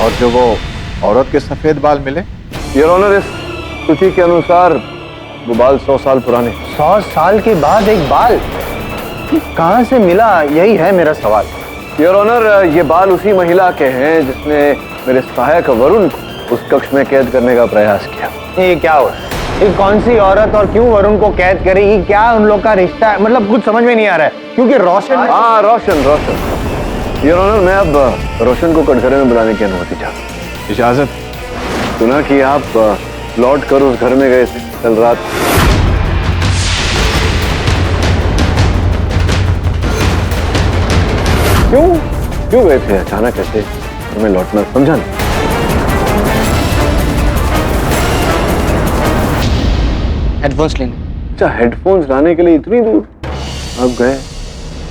और जो वो औरत के सफेद बाल मिले? योर ऑनर, इस सूची के अनुसार वो बाल 100 साल पुराने। 100 साल के बाद एक बाल कहां से मिला, यही है मेरा सवाल। योर ऑनर, ये बाल उसी महिला के हैं जिसने मेरे सहायक वरुण को उस कक्ष में कैद करने का प्रयास किया। ये क्या हो, ये कौन सी औरत और क्यों वरुण को कैद करेगी? क्या उन लोग का रिश्ता है? मतलब कुछ समझ में नहीं आ रहा है, क्योंकि रोशन। हाँ, रोशन। योर ऑनर, मैं अब रोशन को कटघरे में बुलाने की अनुमति चाहता। इजाजत। सुना कि आप लौट कर उस घर में गए थे कल रात। क्यों गए थे अचानक ऐसे घर में लौटना? समझा नहीं। हेडफोन्स लेने। अच्छा, हेडफोन्स लाने के लिए इतनी दूर आप गए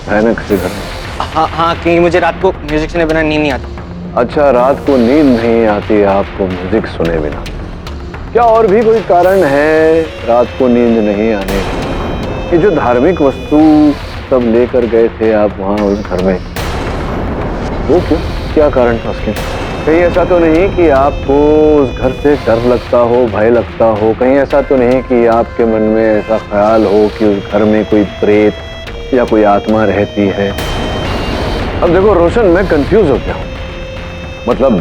भयानक से घर? हाँ, क्योंकि मुझे रात को म्यूजिक सुने बिना नींद नहीं आती। अच्छा, रात को नींद नहीं आती आपको म्यूजिक सुने बिना? क्या और भी कोई कारण है रात को नींद नहीं आने का? ये जो धार्मिक वस्तु सब लेकर गए थे आप वहां उस घर में, वो क्यों? क्या कारण था उसके? कहीं ऐसा तो नहीं कि आपको उस घर से डर लगता हो, भय लगता हो? कहीं ऐसा तो नहीं कि आपके मन में ऐसा ख्याल हो कि उस घर में कोई प्रेत या कोई आत्मा रहती है? अब देखो रोशन, मैं कंफ्यूज हो गया हूँ। मतलब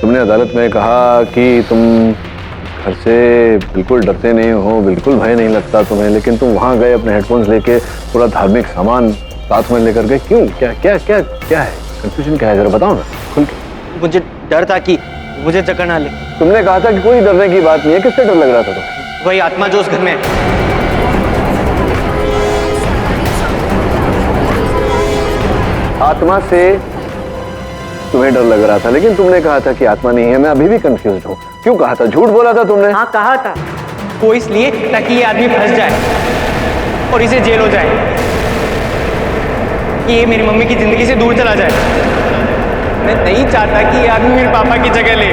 तुमने अदालत में कहा कि तुम घर से बिल्कुल डरते नहीं हो, बिल्कुल भय नहीं लगता तुम्हें, लेकिन तुम वहां गए अपने हेडफोन्स लेके, पूरा धार्मिक सामान साथ में लेकर गए। क्यों? क्या है कंफ्यूजन? क्या है, जरा बताओ ना खुल के। मुझे डर था कि मुझे चक्कर ना ले। तुमने कहा था कि कोई डरने की बात नहीं है, किससे डर लग रहा था तुम्हें? वही आत्मा जो उस घर में है। आत्मा से तुम्हें डर लग रहा था, लेकिन तुमने कहा था कि आत्मा नहीं है। मैं अभी भी कंफ्यूज हूँ। क्यों कहा था? झूठ बोला था तुमने? हाँ, कहा था। वो इसलिए ताकि ये आदमी फंस जाए और इसे जेल हो जाए, कि ये मेरी मम्मी की जिंदगी से दूर चला जाए। मैं नहीं चाहता कि ये आदमी मेरे पापा की जगह ले।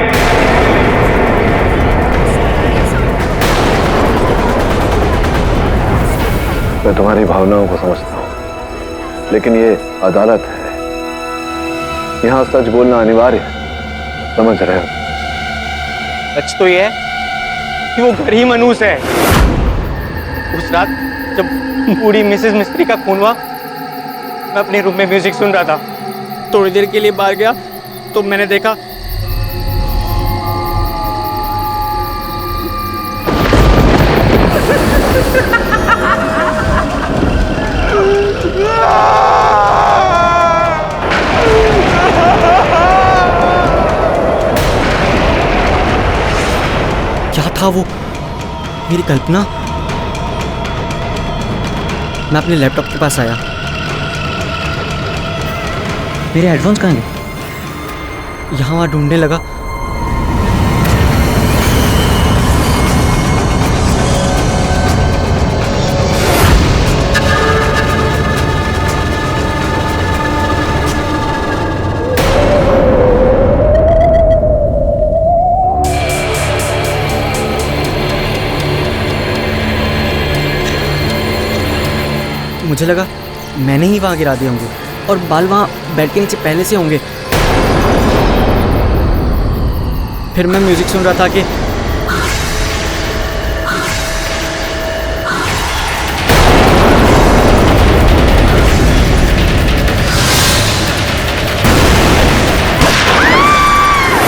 मैं तुम्हारी भावनाओं को समझता हूँ, लेकिन ये अदालत है, यहाँ सच बोलना अनिवार्य है, समझ रहे हो? सच तो ये है कि वो घर ही मनूस है। उस रात जब बूढ़ी मिसेस मिस्त्री का खून हुआ, मैं अपने रूम में म्यूजिक सुन रहा था। थोड़ी देर के लिए बाहर गया तो मैंने देखा क्या था वो? मेरी कल्पना। मैं अपने लैपटॉप के पास आया। मेरे हेडफोन्स कहाँ गए? यहाँ वहाँ ढूंढने लगा। मुझे लगा मैंने ही वहाँ गिरा दिए होंगे और बाल वहाँ बेड के नीचे पहले से होंगे। फिर मैं म्यूजिक सुन रहा था कि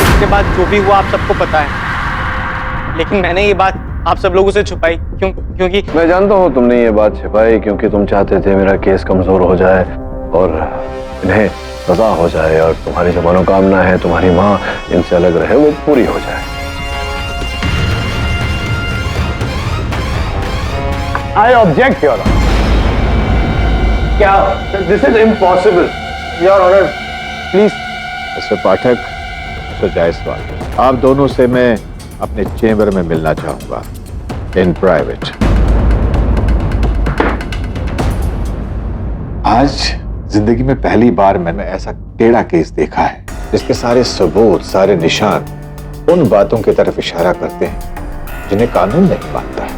उसके बाद जो भी हुआ आप सबको पता है, लेकिन मैंने ये बात आप सब लोगों से छुपाई। क्योंकि मैं जानता हूँ तुमने ये बात छिपाई क्योंकि तुम चाहते थे मेरा केस कमजोर हो जाए और इन्हें सजा हो जाए और तुम्हारी जो मनोकामना है, तुम्हारी माँ इनसे अलग रहे, वो पूरी हो जाए। I object, Your Honor. क्या? This is impossible. Your Honor, please. Mister Pathak, mister Jaiswal, आप दोनों से मैं अपने चेंबर में मिलना चाहूंगा, इन प्राइवेट। आज जिंदगी में पहली बार मैंने ऐसा टेढ़ा केस देखा है जिसके सारे सबूत, सारे निशान उन बातों की तरफ इशारा करते हैं जिन्हें कानून नहीं मानता है,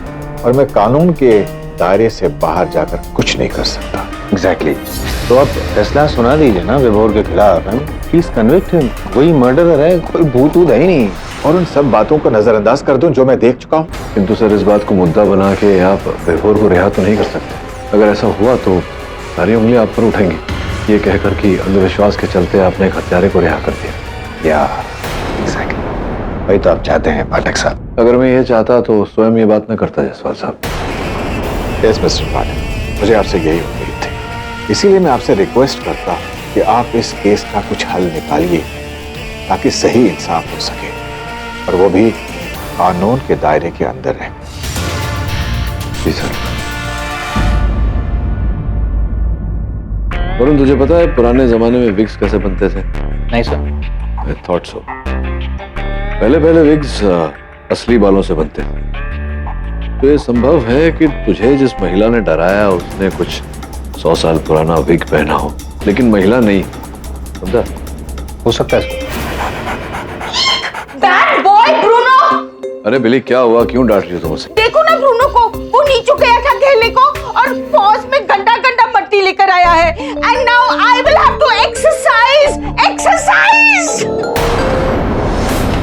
और मैं कानून के दायरे से बाहर जाकर कुछ नहीं कर सकता। एग्जैक्टली। तो आप फैसला सुना दीजिए ना विभोर के खिलाफ। Please convict him. वही मर्डरर है, कोई भूत ऊत है ही नहीं। और उन सब बातों को नजरअंदाज कर दूं जो मैं देख चुका हूं। किंतु सर, इस बात को मुद्दा बना के आप विभोर को रिहा तो नहीं कर सकते। अगर ऐसा हुआ तो सारी उंगलियां आप पर उठेंगी। ये कहकर कि अंधविश्वास के चलते आपने एक हत्यारे को रिहा कर दिया। या एग्जैक्टली वही तो आप चाहते हैं पाठक साहब। अगर मैं ये चाहता तो स्वयं ये बात न करता जायसवाल साहब। यस मिस्टर पाठक, मुझे आपसे यही उम्मीद थी, इसीलिए मैं आपसे रिक्वेस्ट करता हूं कि आप इस केस का कुछ हल निकालिए ताकि सही इंसाफ हो सके और वो भी कानून के दायरे के अंदर रहे। जी सर। वरुण, तुझे पता है पुराने जमाने में विग्स कैसे बनते थे? नहीं सर। I thought so. पहले विग्स असली बालों से बनते थे। तो ये संभव है कि तुझे जिस महिला ने डराया उसने कुछ 100 साल पुराना विग पहना हो, लेकिन महिला नहीं, समझा? हो सकता है। Bad boy Bruno! अरे बिली, क्या हुआ? क्यों डांट रही हो तुम उसे? देखो ना ब्रूनो को, वो नीचे गया था खेलने को और पॉज में घंटा मट्टी लेकर आया है। And now I will have to exercise.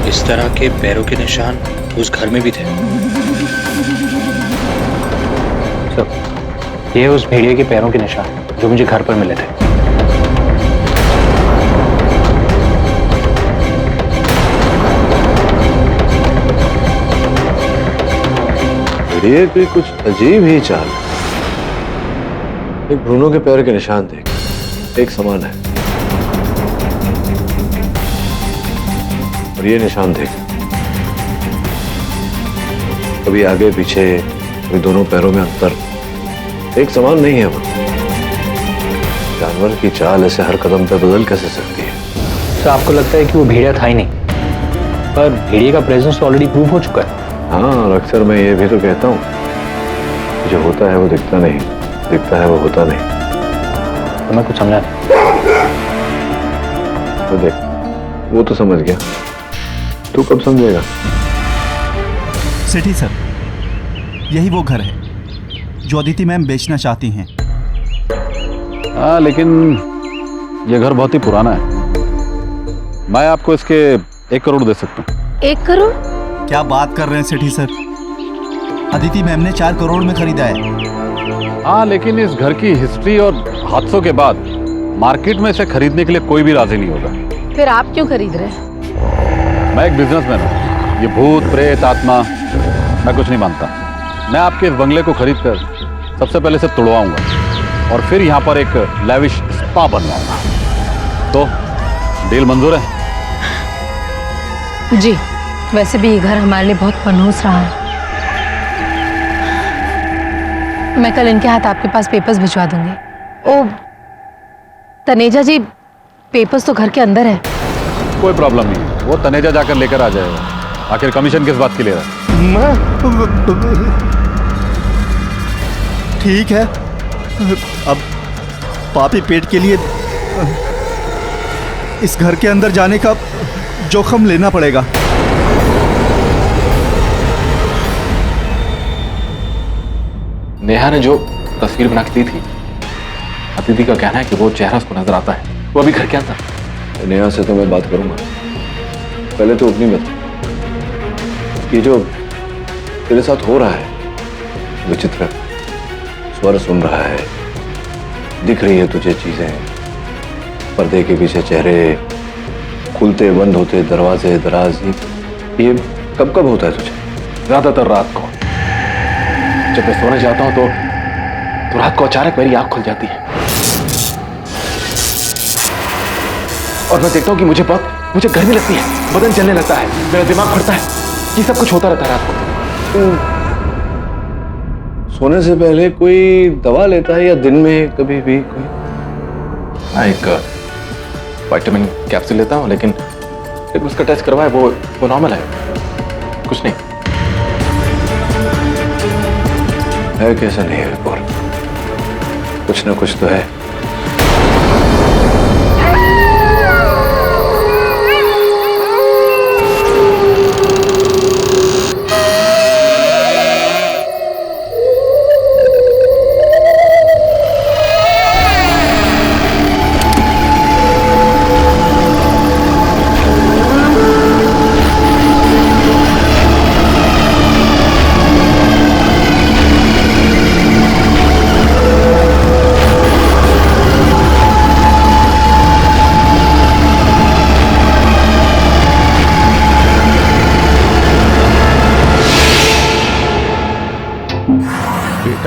इस तरह के पैरों के निशान उस घर में भी थे। सर, ये उस भेड़िए के पैरों के निशान जो मुझे घर पर मिले थे। भेड़िए की कुछ अजीब ही चाल है। एक ब्रूनो के पैर के निशान देख, एक समान है, और ये निशान देख, कभी आगे पीछे, कभी दोनों पैरों में अंतर, एक समान नहीं है वो। जानवर की चाल ऐसे हर कदम पे बदल कैसे सकती है? सर, आपको लगता है कि वो भेड़िया था ही नहीं, पर भेड़िए का प्रेजेंस ऑलरेडी प्रूव हो चुका है। हाँ, और अक्सर मैं ये भी तो कहता हूँ, जो होता है वो दिखता नहीं, दिखता है वो होता नहीं। तो मैं कुछ समझा तो देख, वो तो समझ गया, तू कब समझेगा? सेठी सर, यही वो घर है जो अदिति मैम बेचना चाहती हैं। हाँ, लेकिन ये घर बहुत ही पुराना है। मैं आपको इसके 1 करोड़ दे सकता हूँ। 1 करोड़? क्या बात कर रहे हैं सेठी सर, अदिति मैम ने 4 करोड़ में खरीदा है। हाँ, लेकिन इस घर की हिस्ट्री और हादसों के बाद मार्केट में इसे खरीदने के लिए कोई भी राजी नहीं होगा। फिर आप क्यों खरीद रहे हैं? मैं एक बिजनेसमैन हूँ। ये भूत प्रेत आत्मा मैं कुछ नहीं मानता। मैं आपके इस बंगले को खरीद कर सबसे पहले इसे तोड़वाऊंगा और फिर यहाँ पर एक लैविश स्पा बनवाऊंगा। तो डील मंजूर है? जी, वैसे भी ये घर हमारे लिए बहुत मनहूस रहा है। मैं कल इनके हाथ आपके पास पेपर्स भिजवा दूंगी। ओ तनेजा जी, पेपर्स तो घर के अंदर है। कोई प्रॉब्लम नहीं, वो तनेजा जाकर लेकर आ जाएगा। आखिर कमीशन किस बात के लिए रहा? ठीक है, अब पापी पेट के लिए इस घर के अंदर जाने का जोखम लेना पड़ेगा। नेहा ने जो तस्वीर बना के दी थी, अदिति का कहना है कि वो चेहरा उसको नजर आता है, वो अभी घर के अंदर। नेहा से तो मैं बात करूंगा, पहले तो अपनी बता, ये जो तेरे साथ हो रहा है विचित्र, स्वर सुन रहा है, दिख रही है तुझे चीजें, पर्दे के पीछे चेहरे, खुलते बंद होते दरवाजे दराज, ये कब कब होता है तुझे? ज्यादातर रात को जब मैं सोने जाता हूं तो रात को अचानक मेरी आंख खुल जाती है और मैं देखता हूं कि मुझे गर्मी लगती है, बदन जलने लगता है, मेरा दिमाग फटता है। ये सब कुछ होता रहता है रात को। सोने से पहले कोई दवा लेता है या दिन में कभी भी कोई? हाँ, एक विटामिन कैप्सूल लेता हूं, लेकिन उसका टेस्ट करवाया, वो नॉर्मल है, कुछ नहीं है। कैसा नहीं है और कुछ ना कुछ तो है।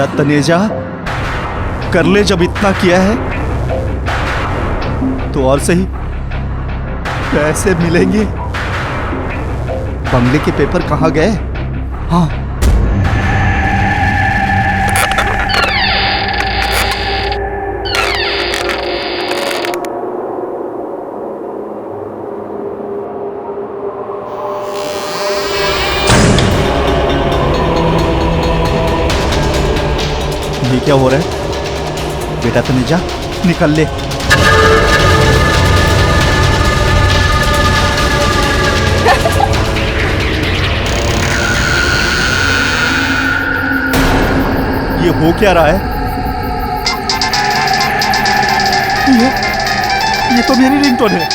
बेटा तनेजा, कर ले, जब इतना किया है तो और सही पैसे मिलेंगे। बंगले के पेपर कहाँ गए? हाँ, ये क्या हो रहा है? बेटा तनेजा, निकल ले। ये हो क्या रहा है? ये तो मेरी रिंगटोन है।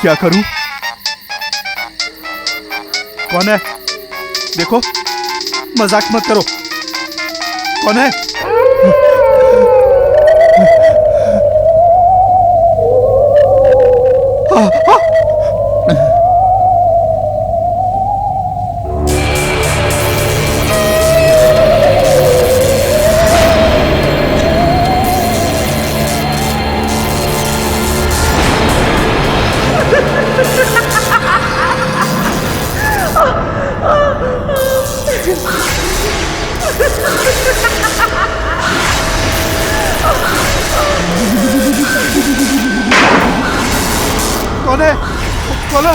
क्या करूं? कौन है? देखो, मजाक मत करो। कौन है? कौन है? खोलो,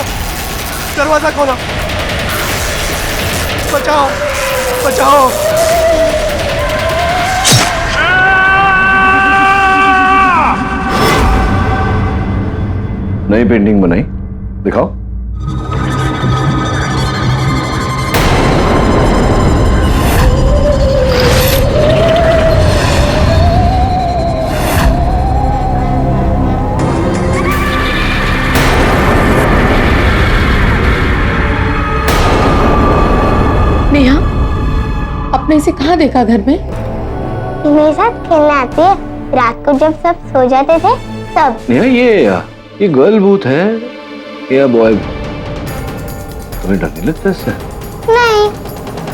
दरवाजा खोलो। बचाओ, बचाओ। नई पेंटिंग बनाई, दिखाओ। नेहा, आपने इसे कहाँ देखा घर में? ये मेरे साथ खेलने आती है, रात को जब सब सो जाते थे तब। नेहा, ये गर्ल भूत है या बॉय भूत? तुम्हें डर नहीं लगता इससे? नहीं,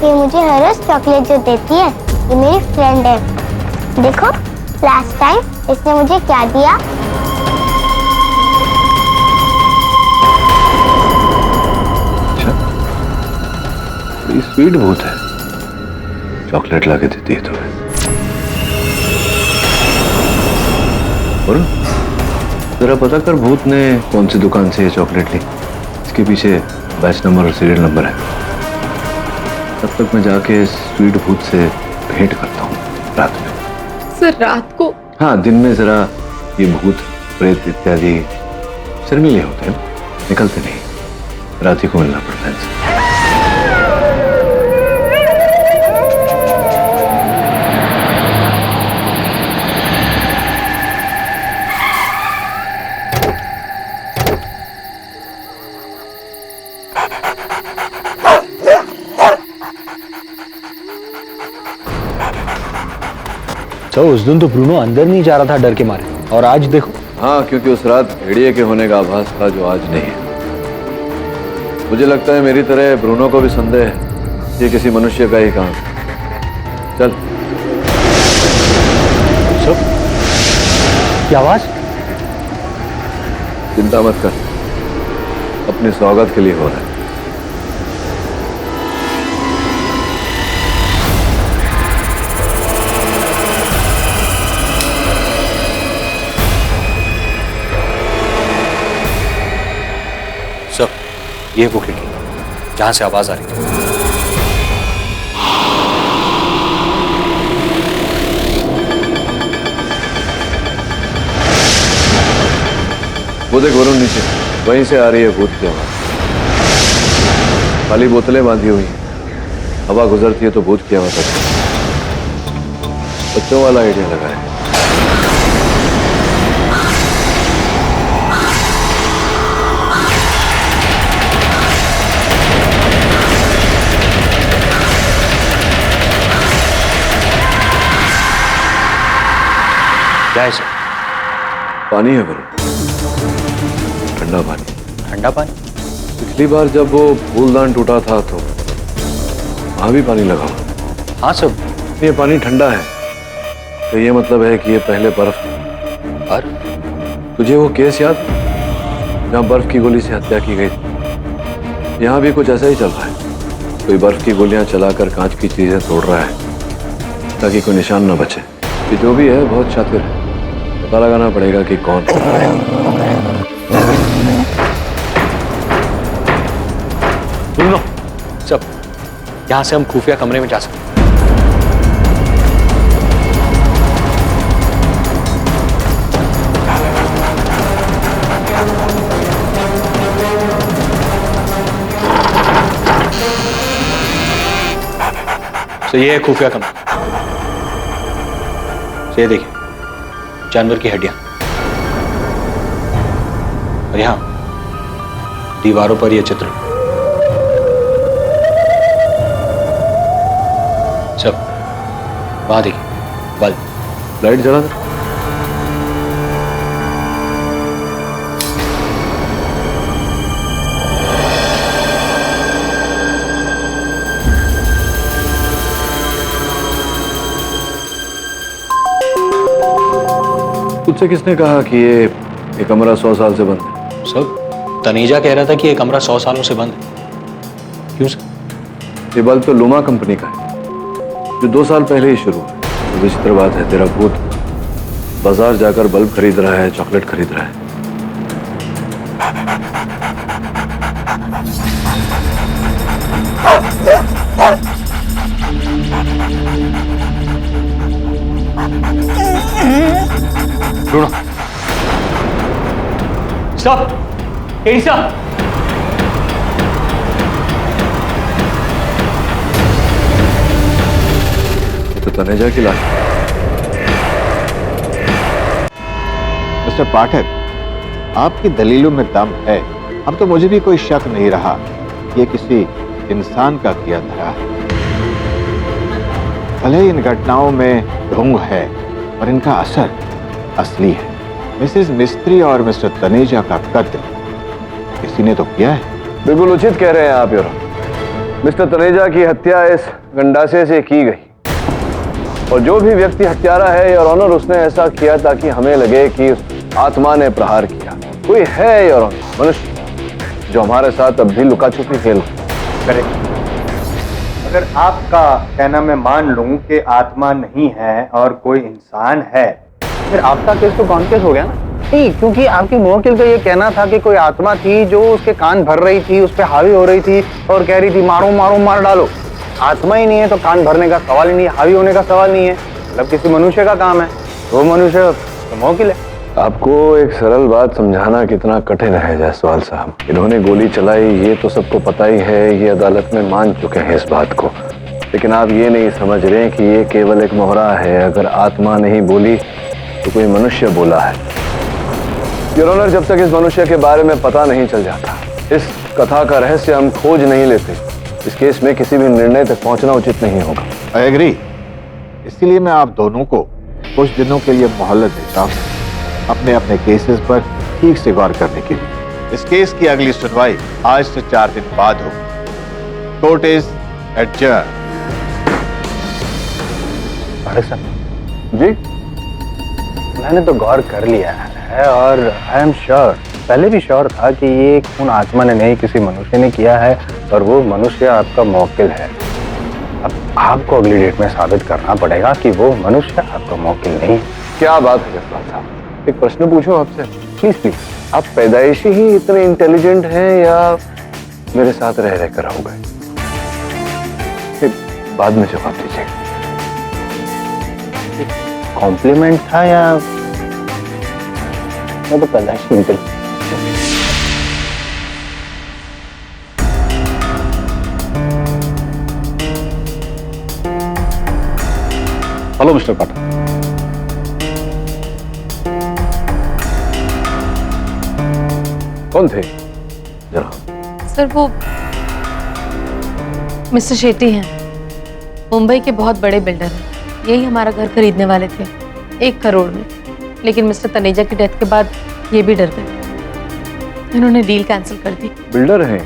ये मुझे हर रोज चॉकलेट जो देती है, ये मेरी फ्रेंड है। देखो, लास्ट टाइम इसने मुझे क्या दिया? बड़ी स्वीट भूत है, चॉकलेट लाके देती है तुम्हें। और जरा पता कर भूत ने कौन सी दुकान से ये चॉकलेट ली। इसके पीछे बैच नंबर और सीरियल नंबर है। तब तक मैं जाके स्वीट भूत से भेंट करता हूँ रात में। सर, रात को? हाँ, दिन में जरा ये भूत प्रेत इत्यादि शर्मीले होते हैं, निकलते नहीं। रात ही को मिलना पड़ता है इनसे। तो उस दिन तो ब्रूनो अंदर नहीं जा रहा था डर के मारे, और आज देखो। हाँ, क्योंकि उस रात भेड़िए के होने का आभास था जो आज नहीं है। मुझे लगता है मेरी तरह ब्रूनो को भी संदेह है ये किसी मनुष्य का ही काम। चल। क्या आवाज? चिंता मत कर, अपने स्वागत के लिए हो रहा है। ये वो खिड़की जहां से आवाज आ रही थी। वो देख वरुण नीचे, वहीं से आ रही है भूत की आवाज। खाली बोतलें बांधी हुई हैं, हवा गुजरती है तो भूत की आवाज आती है। बच्चों वाला आइडिया लगा है। क्या है सर? पानी है वरुण, ठंडा पानी। ठंडा पानी? पिछली बार जब वो फूलदान टूटा था तो वहां भी पानी लगा। हाँ सब। ये पानी ठंडा है तो ये मतलब है कि ये पहले बर्फ था। और तुझे वो केस याद जहां बर्फ की गोली से हत्या की गई थी? यहाँ भी कुछ ऐसा ही चल रहा है। कोई बर्फ की गोलियां चलाकर कांच की चीजें तोड़ रहा है ताकि कोई निशान न बचे। ये जो भी है बहुत शातिर है, पता लगाना पड़ेगा कि कौन। सुनो सब, यहां से हम खुफिया कमरे में जा सकते हैं। तो ये है खुफिया कमरा। ये देखिए जानवर की हड्डियां, और यहां दीवारों पर ये चित्र। सब वहां देखिए बल्ब, लाइट जला दे। तुझसे किसने कहा कि ये कमरा 100 साल से बंद है? सब तनीजा कह रहा था कि ये कमरा 100 सालों से बंद है। क्यों सर? ये बल्ब तो लुमा कंपनी का है जो 2 साल पहले ही शुरू हुआ। तो विचित्र बात है, तेरा भूत बाजार जाकर बल्ब खरीद रहा है, चॉकलेट खरीद रहा है। Bruno stop, Eddie stop. ये तो तनेजा की लाश। मिस्टर पाठक, आपकी दलीलों में दम है। अब तो मुझे भी कोई शक नहीं रहा ये किसी इंसान का किया धरा है। भले इन घटनाओं में ढोंग है और इनका असर असली है। मिसेस मिस्त्री और मिस्टर तनेजा का कत्ल किसी ने तो किया है। बिल्कुल उचित कह रहे हैं आप योर। मिस्टर तनेजा की हत्या इस गंडासे से की गई और जो भी व्यक्ति हत्यारा है योर ऑनर, उसने ऐसा किया ताकि हमें लगे कि आत्मा ने प्रहार किया। कोई है योर ऑनर, मनुष्य जो हमारे साथ अब भी लुका छुपी खेल। करेक्ट। अगर आपका कहना मैं मान लूं कि आत्मा नहीं है और कोई इंसान है, फिर आपका केस तो कौन केस हो गया ना? नहीं, क्योंकि आपके मुवक्किल का ये कहना था कि कोई आत्मा थी जो उसके कान भर रही थी, उस पर हावी हो रही थी और कह रही थी मारो मारो मार डालो। आत्मा ही नहीं है तो कान भरने का सवाल ही नहीं है, हावी होने का सवाल नहीं है। मतलब किसी मनुष्य का काम है, वो मनुष्य तो मुवक्किल है। आपको एक सरल बात समझाना कितना कठिन है जायसवाल साहब। इन्होंने गोली चलाई ये तो सबको पता ही है, ये अदालत में मान चुके हैं इस बात को। लेकिन आप ये नहीं समझ रहे कि ये केवल एक मोहरा है। अगर आत्मा नहीं बोली तो कोई मनुष्य बोला है। योर ऑनर, जब तक इस मनुष्य के बारे में पता नहीं चल जाता, इस कथा का रहस्य हम खोज नहीं लेते, इस केस में किसी भी निर्णय तक पहुंचना उचित नहीं होगा। I agree. इसीलिए मैं आप दोनों को कुछ दिनों के लिए मोहलत देता हूँ अपने अपने केसेस पर ठीक से गौर करने के लिए। इस केस की अगली सुनवाई आज से 4 दिन बाद होगी। Court is adjourn. जी, मैंने तो गौर कर लिया है और आई एम श्योर, पहले भी श्योर था कि ये खून आत्मा ने नहीं किसी मनुष्य ने किया है और वो मनुष्य आपका मुवक्किल है। अब आपको अगली डेट में साबित करना पड़ेगा कि वो मनुष्य आपका मुवक्किल नहीं है। क्या बात है जसपाल साहब, एक प्रश्न पूछूं आपसे? Please please. आप पैदाइशी ही इतने इंटेलिजेंट हैं या मेरे साथ रह रहकर हो गए? बाद में जवाब दीजिएगा। कॉम्प्लीमेंट था या मैं तो पैदाइशी इंटेलिजेंट। हेलो मिस्टर पाठक। कौन थे जरा? सर वो मिस्टर शेट्टी हैं, मुंबई के बहुत बड़े बिल्डर हैं। यही हमारा घर खरीदने वाले थे 1 करोड़ में, लेकिन मिस्टर तनेजा की डेथ के बाद ये भी डर गए। इन्होंने डील कैंसिल कर दी। बिल्डर हैं?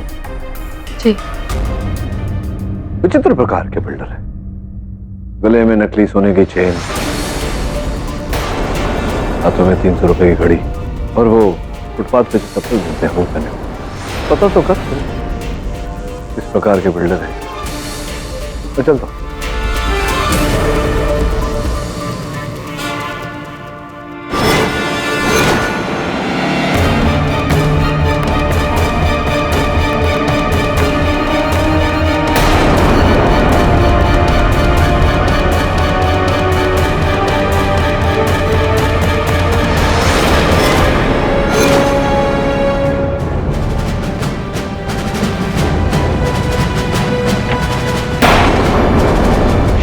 जी। विचित्र प्रकार के बिल्डर हैं। गले में नकली सोने की चेन, हाथों में 300 रुपए की घड़ी, और वो फुटपाथ पे चप्पल मिलते हैं वो पहने हुए। पता तो कर इस प्रकार के बिल्डर हैं। मैं चलता हूं।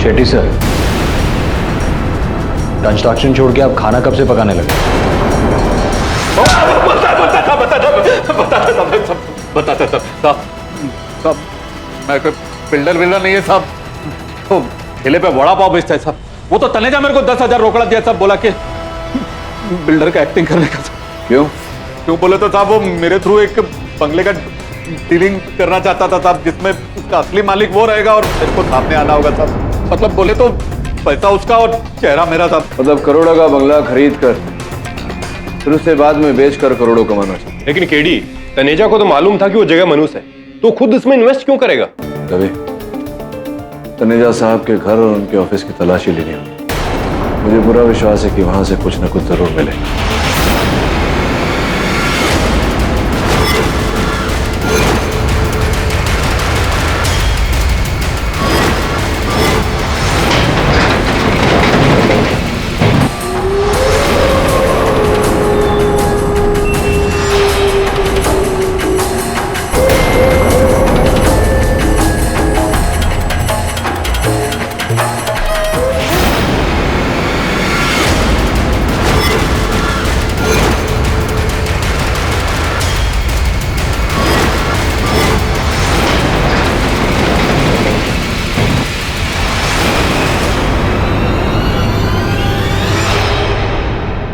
शेट्टी सर, कंस्ट्रक्शन छोड़ के आप खाना कब से पकाने लगे? बताता साहब, मैं कोई बिल्डर नहीं है साहब। तो ठेले पे वड़ा पाव बेचता है साहब। वो तो तनेजा मेरे को 10,000 रोकड़ा दिया साहब, बोला कि बिल्डर का एक्टिंग करने का। क्यों बोले तो साहब वो मेरे थ्रू एक बंगले का डीलिंग करना चाहता था साहब, जिसमें उसका असली मालिक वो रहेगा और मेरे को सामने आना होगा साहब। मतलब बोले तो पैसा उसका और चेहरा मेरा था। मतलब करोड़ों का बंगला खरीद कर फिर उससे बाद में बेचकर करोड़ों कमाना चाहिए। लेकिन केडी, तनेजा को तो मालूम था कि वो जगह मनुष्य है, तो खुद इसमें इन्वेस्ट क्यों करेगा? रवि, तनेजा साहब के घर और उनके ऑफिस की तलाशी लेनी होगी। मुझे पूरा विश्वास है कि वहां से कुछ न कुछ जरूर मिले।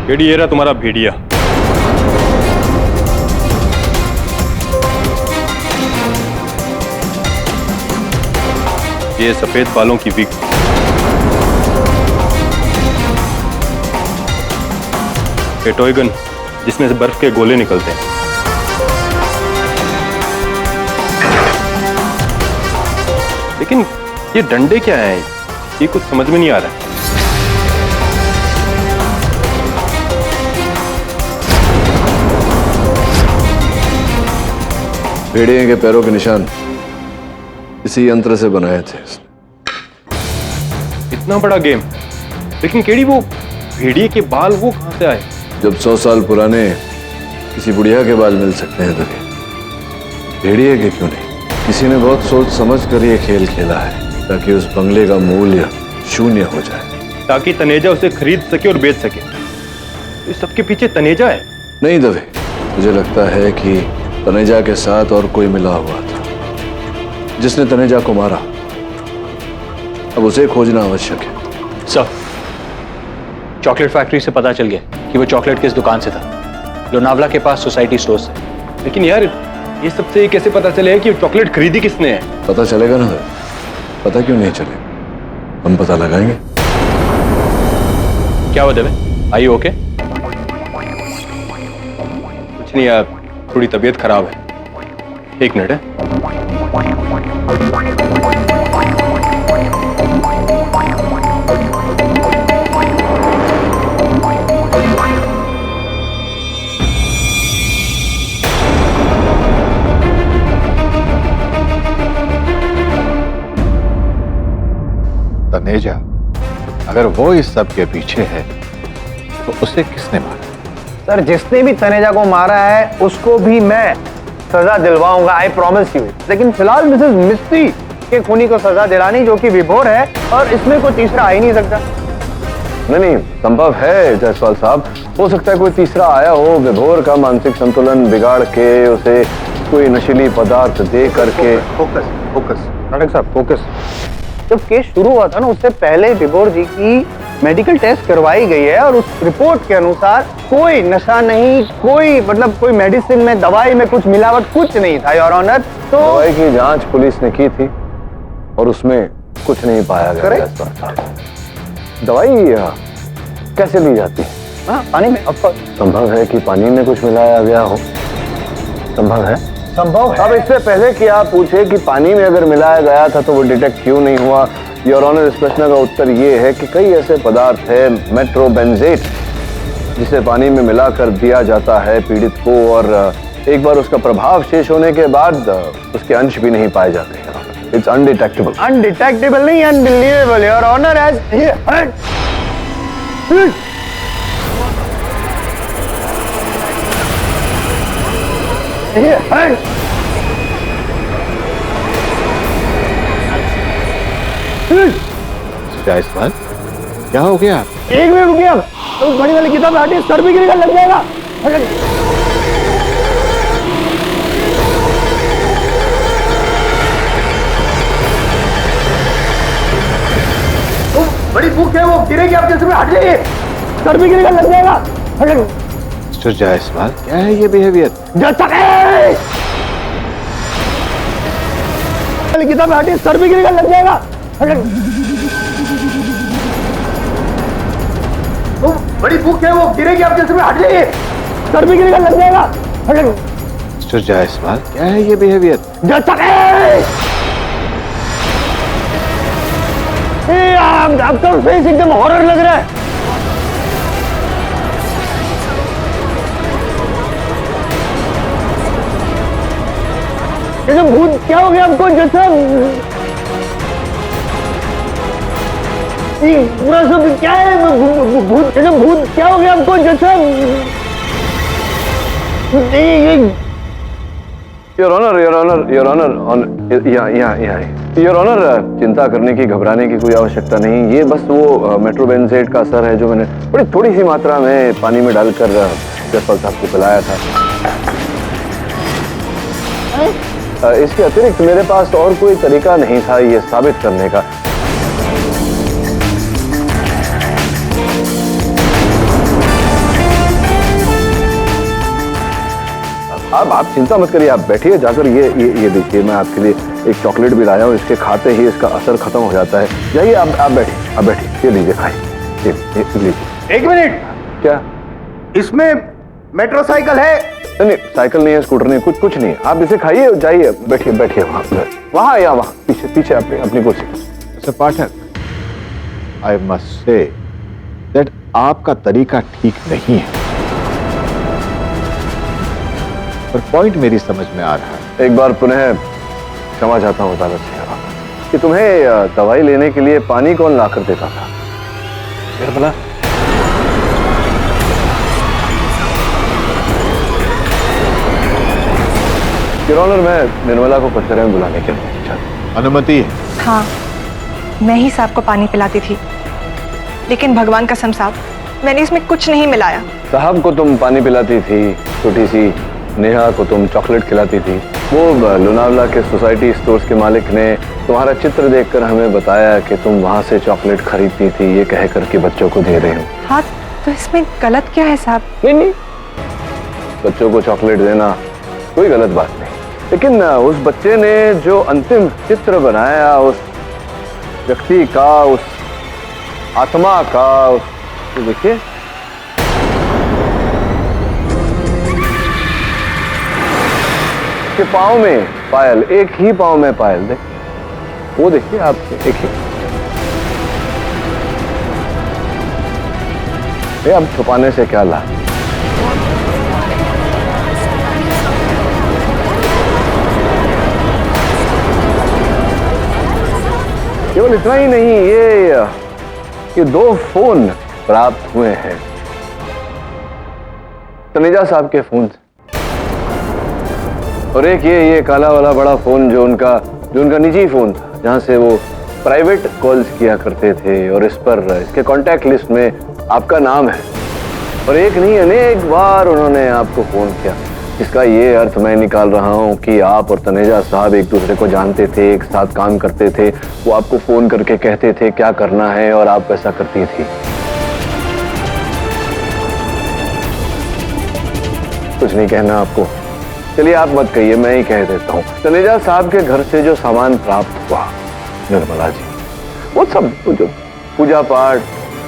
केडी, ये रहा तुम्हारा भेड़िया। ये सफेद बालों की विग। ये टॉय गन जिसमें से बर्फ के गोले निकलते हैं। लेकिन ये डंडे क्या हैं? ये कुछ समझ में नहीं आ रहा है। भेड़िए के पैरों के निशान इसी यंत्र से बनाए थे। इतना बड़ा गेम, लेकिन केडी वो भेड़िए के बाल वो कहां से आए? जब 100 साल पुराने किसी बुढ़िया के बाल मिल सकते हैं तो भेड़िए के क्यों नहीं? किसी ने बहुत सोच समझ कर ये खेल खेला है ताकि उस बंगले का मूल्य शून्य हो जाए, ताकि तनेजा उसे खरीद सके और बेच सके। इस सबके पीछे तनेजा है? नहीं दवे, मुझे लगता है कि तनेजा के साथ और कोई मिला हुआ था जिसने तनेजा को मारा। अब उसे खोजना आवश्यक है। सर, चॉकलेट फैक्ट्री से पता चल गया कि वो चॉकलेट किस दुकान से था। लोनावला के पास सोसाइटी स्टोर से। लेकिन यार, ये सबसे कैसे पता चले कि चॉकलेट खरीदी किसने है? पता चलेगा ना। पता क्यों नहीं चलेगा? हम पता लगाएंगे। क्या हुआ देवे? Are you okay? कुछ नहीं यार, थोड़ी तबीयत खराब है। एक मिनट है। तनेजा, अगर वो इस सब के पीछे है तो उसे किसने मारा? सर, जिसने भी तनेजा को मारा है उसको भी मैं सजा दिलवाऊंगा, आई प्रॉमिस यू। लेकिन फिलहाल मिसेस मिस्त्री के खूनी को सजा दिलानी, जो कि विभोर है, और इसमें कोई तीसरा आ ही नहीं सकता। नहीं, संभव है जायसवाल साहब। हो सकता है कोई तीसरा आया हो, विभोर का मानसिक संतुलन बिगाड़ के उसे कोई नशीली पदार्थ दे करके। फोकस नाटक साहब, फोकस। जब केस शुरू हुआ था ना, उससे पहले विभोर जी की मेडिकल टेस्ट करवाई गई है और उस रिपोर्ट के अनुसार कोई नशा नहीं, कोई मतलब कोई मेडिसिन में, दवाई में कुछ मिलावट कुछ नहीं था योर ऑनर। तो दवाई की जांच पुलिस ने की थी और उसमें कुछ नहीं पाया गया। दवाई कैसे ली जाती है? हाँ, पानी में। संभव है कि पानी में कुछ मिलाया गया हो, संभव है। संभव है। अब इससे पहले कि आप पूछे कि पानी में अगर मिलाया गया था तो वो डिटेक्ट क्यों नहीं हुआ, योर ऑनर, इस प्रश्न का उत्तर ये है कि कई ऐसे पदार्थ है मेट्रोबेंजेट जिसे पानी में मिलाकर दिया जाता है पीड़ित को, और एक बार उसका प्रभाव शेष होने के बाद उसके अंश भी नहीं पाए जाते। It's undetectable. अनडिटेक्टेबल नहीं, अनबिलीवेबल योर ऑनर। एज जायसवाल, क्या हो गया? एक मिनट रुकिए आप, तो बड़ी वाली किताब हटे, सर भी गिरेगा, लग जाएगा। बड़ी बुक है वो, गिरेगी आपके सर में, हट जाइए, सर भी गिरेगा, लग जाएगा। मिस्टर जायसवाल, क्या है ये बिहेवियर? किताब हटे, सर भी गिरेगा, लग जाएगा। बड़ी बुक है वो, गिरेगी आपके सर में, हट जाइए, सर भी गिरेगा, लग जाएगा। मिस्टर जायसवाल, क्या है ये बिहेवियर? आपका फेस एकदम हॉरर लग रहा है। ये जो भूत, क्या हो गया आपको? जैसा पूरा सब क्या है? भूत, ये जो भूत, क्या हो गया आपको? जैसा your honour, your honour, your honour, your honour, चिंता करने की, घबराने की कोई आवश्यकता नहीं। ये बस वो मेट्रोबेंजेट का असर है जो मैंने बड़ी थोड़ी सी मात्रा में पानी में डालकर जसपाल साहब को पिलाया था। इसके अतिरिक्त मेरे पास और कोई तरीका नहीं था ये साबित करने का। अब आप चिंता मत करिए, आप बैठिए, जाकर ये देखिए, मैं आपके लिए एक चॉकलेट भी लाया हूँ, इसके खाते ही इसका असर खत्म हो जाता है। जाइए, आप बैठिए, ये लीजिए, खाइए, ये लीजिए। एक मिनट, क्या इसमें मेट्रोसाइकिल है? नहीं, साइकिल नहीं है, स्कूटर नहीं, कुछ नहीं है। आप इसे खाइए, जाइए, बैठिए वहाँ या वहाँ पीछे अपनी कुर्सी। Mister Pathak, I must say that आपका तरीका ठीक नहीं है, पर पॉइंट मेरी समझ में आ रहा है। एक बार पुनः क्षमा चाहता हूँ अदालत से कि तुम्हें दवाई लेने के लिए पानी कौन लाकर देता था? निर्मला, योर ऑनर, मैं निर्मला को कचहरी में बुलाने के लिए चाहता। अनुमति? हाँ, मैं ही साहब को पानी पिलाती थी, लेकिन भगवान कसम साहब, मैंने इसमें कुछ नहीं मिलाया। साहब को तुम पानी पिलाती थी, छोटी सी नेहा को तुम चॉकलेट खिलाती थी। वो लोनावला के सोसाइटी स्टोर्स के मालिक ने तुम्हारा चित्र देखकर हमें बताया कि तुम वहां से चॉकलेट खरीदती थी, ये कह कर के बच्चों को दे रहे हो। हाँ, तो इसमें गलत क्या है साहब? नहीं, बच्चों को चॉकलेट देना कोई गलत बात नहीं, लेकिन उस बच्चे ने जो अंतिम चित्र बनाया उस व्यक्ति का, उस आत्मा का, तो देखिए, के पाँव में पायल, एक ही पाँव में पायल, देख वो देखिए आप, एक ही। अब छुपाने से क्या लाभ? केवल इतना ही नहीं, ये 2 फोन प्राप्त हुए हैं तनेजा साहब के फोन से, और एक ये काला वाला बड़ा फोन जो उनका निजी फोन था, जहां से वो प्राइवेट कॉल्स किया करते थे, और इस पर इसके कांटेक्ट लिस्ट में आपका नाम है, और एक नहीं अनेक बार उन्होंने आपको फोन किया। इसका ये अर्थ मैं निकाल रहा हूँ कि आप और तनेजा साहब एक दूसरे को जानते थे, एक साथ काम करते थे, वो आपको फोन करके कहते थे क्या करना है और आप वैसा करती थी। कुछ नहीं कहना आपको? चलिए आप मत कहिए, मैं ही कह देता हूँ। तनेजा साहब के घर से जो सामान प्राप्त हुआ निर्मला जी, वो सब जो पूजा पाठ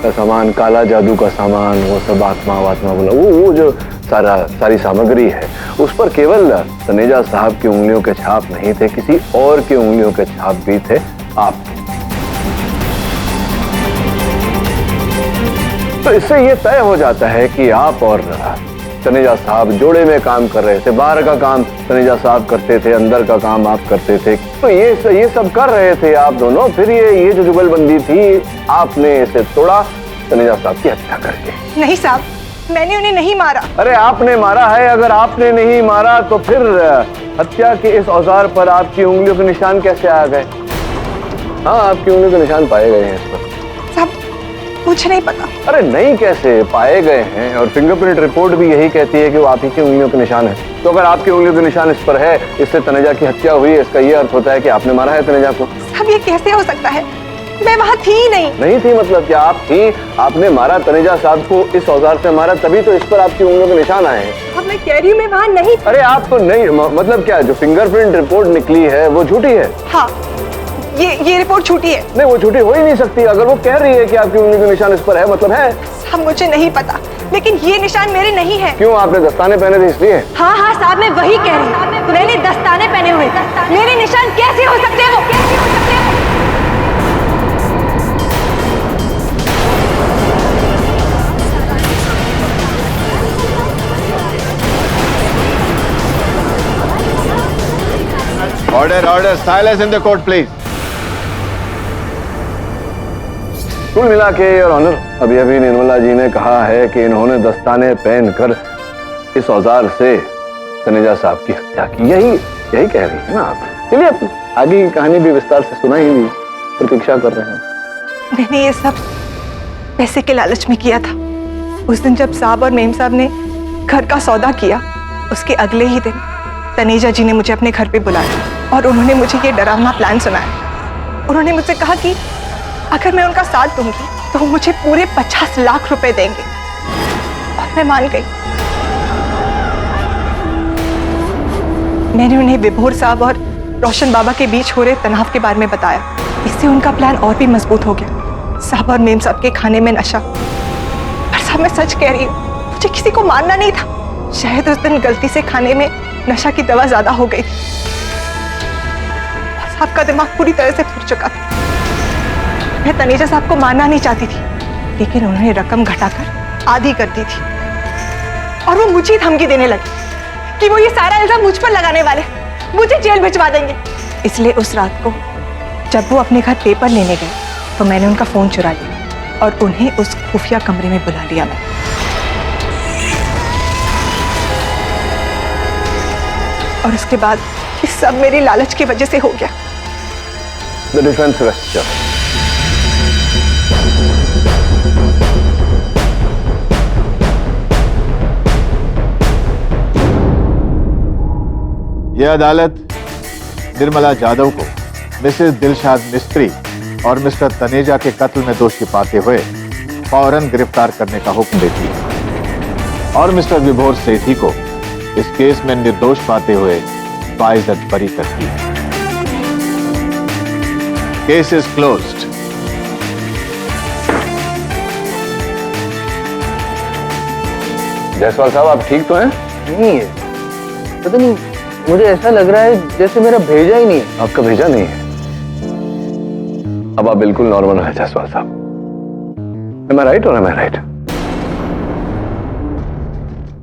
का सामान, काला जादू का सामान, वो सब आत्मा बोला, वो जो सारी सामग्री है, उस पर केवल तनेजा साहब की उंगलियों के छाप नहीं थे, किसी और की उंगलियों के छाप भी थे आपके। तो इससे ये तय हो जाता है कि आप और तनेजा साहब जोड़े में काम कर रहे थे। बाहर का काम तनेजा साहब करते थे, अंदर का काम आप करते थे। तो ये सब कर रहे थे आप दोनों। फिर ये जो जुगलबंदी थी, आपने इसे तोड़ा तनेजा साहब की हत्या करके। नहीं साहब, मैंने उन्हें नहीं मारा। अरे आपने मारा है। अगर आपने नहीं मारा तो फिर हत्या के इस औजार पर आपकी उंगलियों के निशान कैसे आ गए? हाँ, आपकी उंगलियों के निशान पाए गए हैं इस पर। साहब मुझे नहीं पता। अरे नहीं, कैसे पाए गए हैं? और फिंगरप्रिंट रिपोर्ट भी यही कहती है कि वो आप ही की उंगलियों के निशान है। तो अगर आपकी उंगलियों के निशान इस पर है, इससे तनेजा की हत्या हुई है, इसका ये अर्थ होता है कि आपने मारा है तनेजा को। साहब ये कैसे हो सकता है? मैं वहाँ थी ही नहीं। नहीं थी मतलब क्या? आप थी, आपने मारा तनेजा साहब को, इस औजार से मारा, तभी तो इस पर आपकी उंगलियों के निशान आए हैं। अब मैं कह रही हूँ मैं वहाँ नहीं। अरे आप तो नहीं, मतलब क्या जो फिंगरप्रिंट रिपोर्ट निकली है वो झूठी है? हाँ, ये रिपोर्ट झूठी है। नहीं, वो झूठी हो ही नहीं सकती। अगर वो कह रही है कि आपकी उंगली के निशान इस पर है, मतलब है। साहब मुझे नहीं पता, लेकिन ये निशान मेरे नहीं है। क्यों? आपने दस्ताने पहने थे इसलिए? हाँ हाँ साहब, मैं वही कह रही हूँ, मैंने दस्ताने पहने हुए थे। मेरे निशान कैसे हो सकते हैं? वो कैसे हो सकते हैं? Order, silence in the court please. कुल मिला के योर ऑनर, अभी निर्मला जी ने कहा है कि इन्होंने दस्ताने पहनकर इस औजार से तनेजा साहब की हत्या की। यही कह रही है ना आप? चलिए आगे की कहानी भी विस्तार से सुना ही, प्रतीक्षा कर रहे हैं। मैंने ये सब पैसे के लालच में किया था। उस दिन जब साहब और मेम साहब ने घर का सौदा किया, उसके अगले ही दिन तनेजा जी ने मुझे अपने घर पे बुलाया और उन्होंने मुझे ये डरावना प्लान सुनाया। उन्होंने मुझसे कहा कि अगर मैं उनका साथ दूंगी तो वो मुझे पूरे 50 लाख रुपए देंगे, और मैं मान गई। मैंने उन्हें विभोर साहब और रोशन बाबा के बीच हो रहे तनाव के बारे में बताया। इससे उनका प्लान और भी मजबूत हो गया। साहब और मेम साहब के खाने में नशा। पर साहब मैं सच कह रही हूँ, मुझे किसी को मारना नहीं था। शायद उस दिन गलती से खाने में नशा की दवा ज्यादा हो गई। साहब का दिमाग पूरी तरह से फिर चुका था। मैं तनेजा साहब को मारना नहीं चाहती थी, लेकिन उन्होंने रकम घटाकर आधी कर दी थी और वो मुझे धमकी देने लगी कि वो ये सारा इल्जाम मुझ पर लगाने वाले, मुझे जेल भिजवा देंगे। इसलिए उस रात को जब वो अपने घर पेपर लेने गए तो मैंने उनका फोन चुरा लिया और उन्हें उस खुफिया कमरे में बुला लिया। मैं और उसके बाद ये सब मेरी लालच की वजह से हो गया। The defense rests, sir. यह अदालत निर्मला जाधव को मिसेस दिलशाद मिस्त्री और मिस्टर तनेजा के कत्ल में दोषी पाते हुए फौरन गिरफ्तार करने का हुक्म देती है और मिस्टर विभोर सेठी को इस केस में निर्दोष पाते हुए बाइज्जत बरी करती है। Case is closed. जायसवाल साहब, आप ठीक तो हैं? नहीं है, पता नहीं, मुझे ऐसा लग रहा है जैसे मेरा भेजा ही नहीं है। आपका भेजा नहीं है? अब आप बिल्कुल नॉर्मल हैं जायसवाल साहब। Am I right or am I right?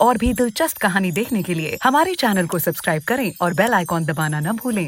और भी दिलचस्प कहानी देखने के लिए हमारे चैनल को सब्सक्राइब करें और बेल आइकॉन दबाना न भूलें।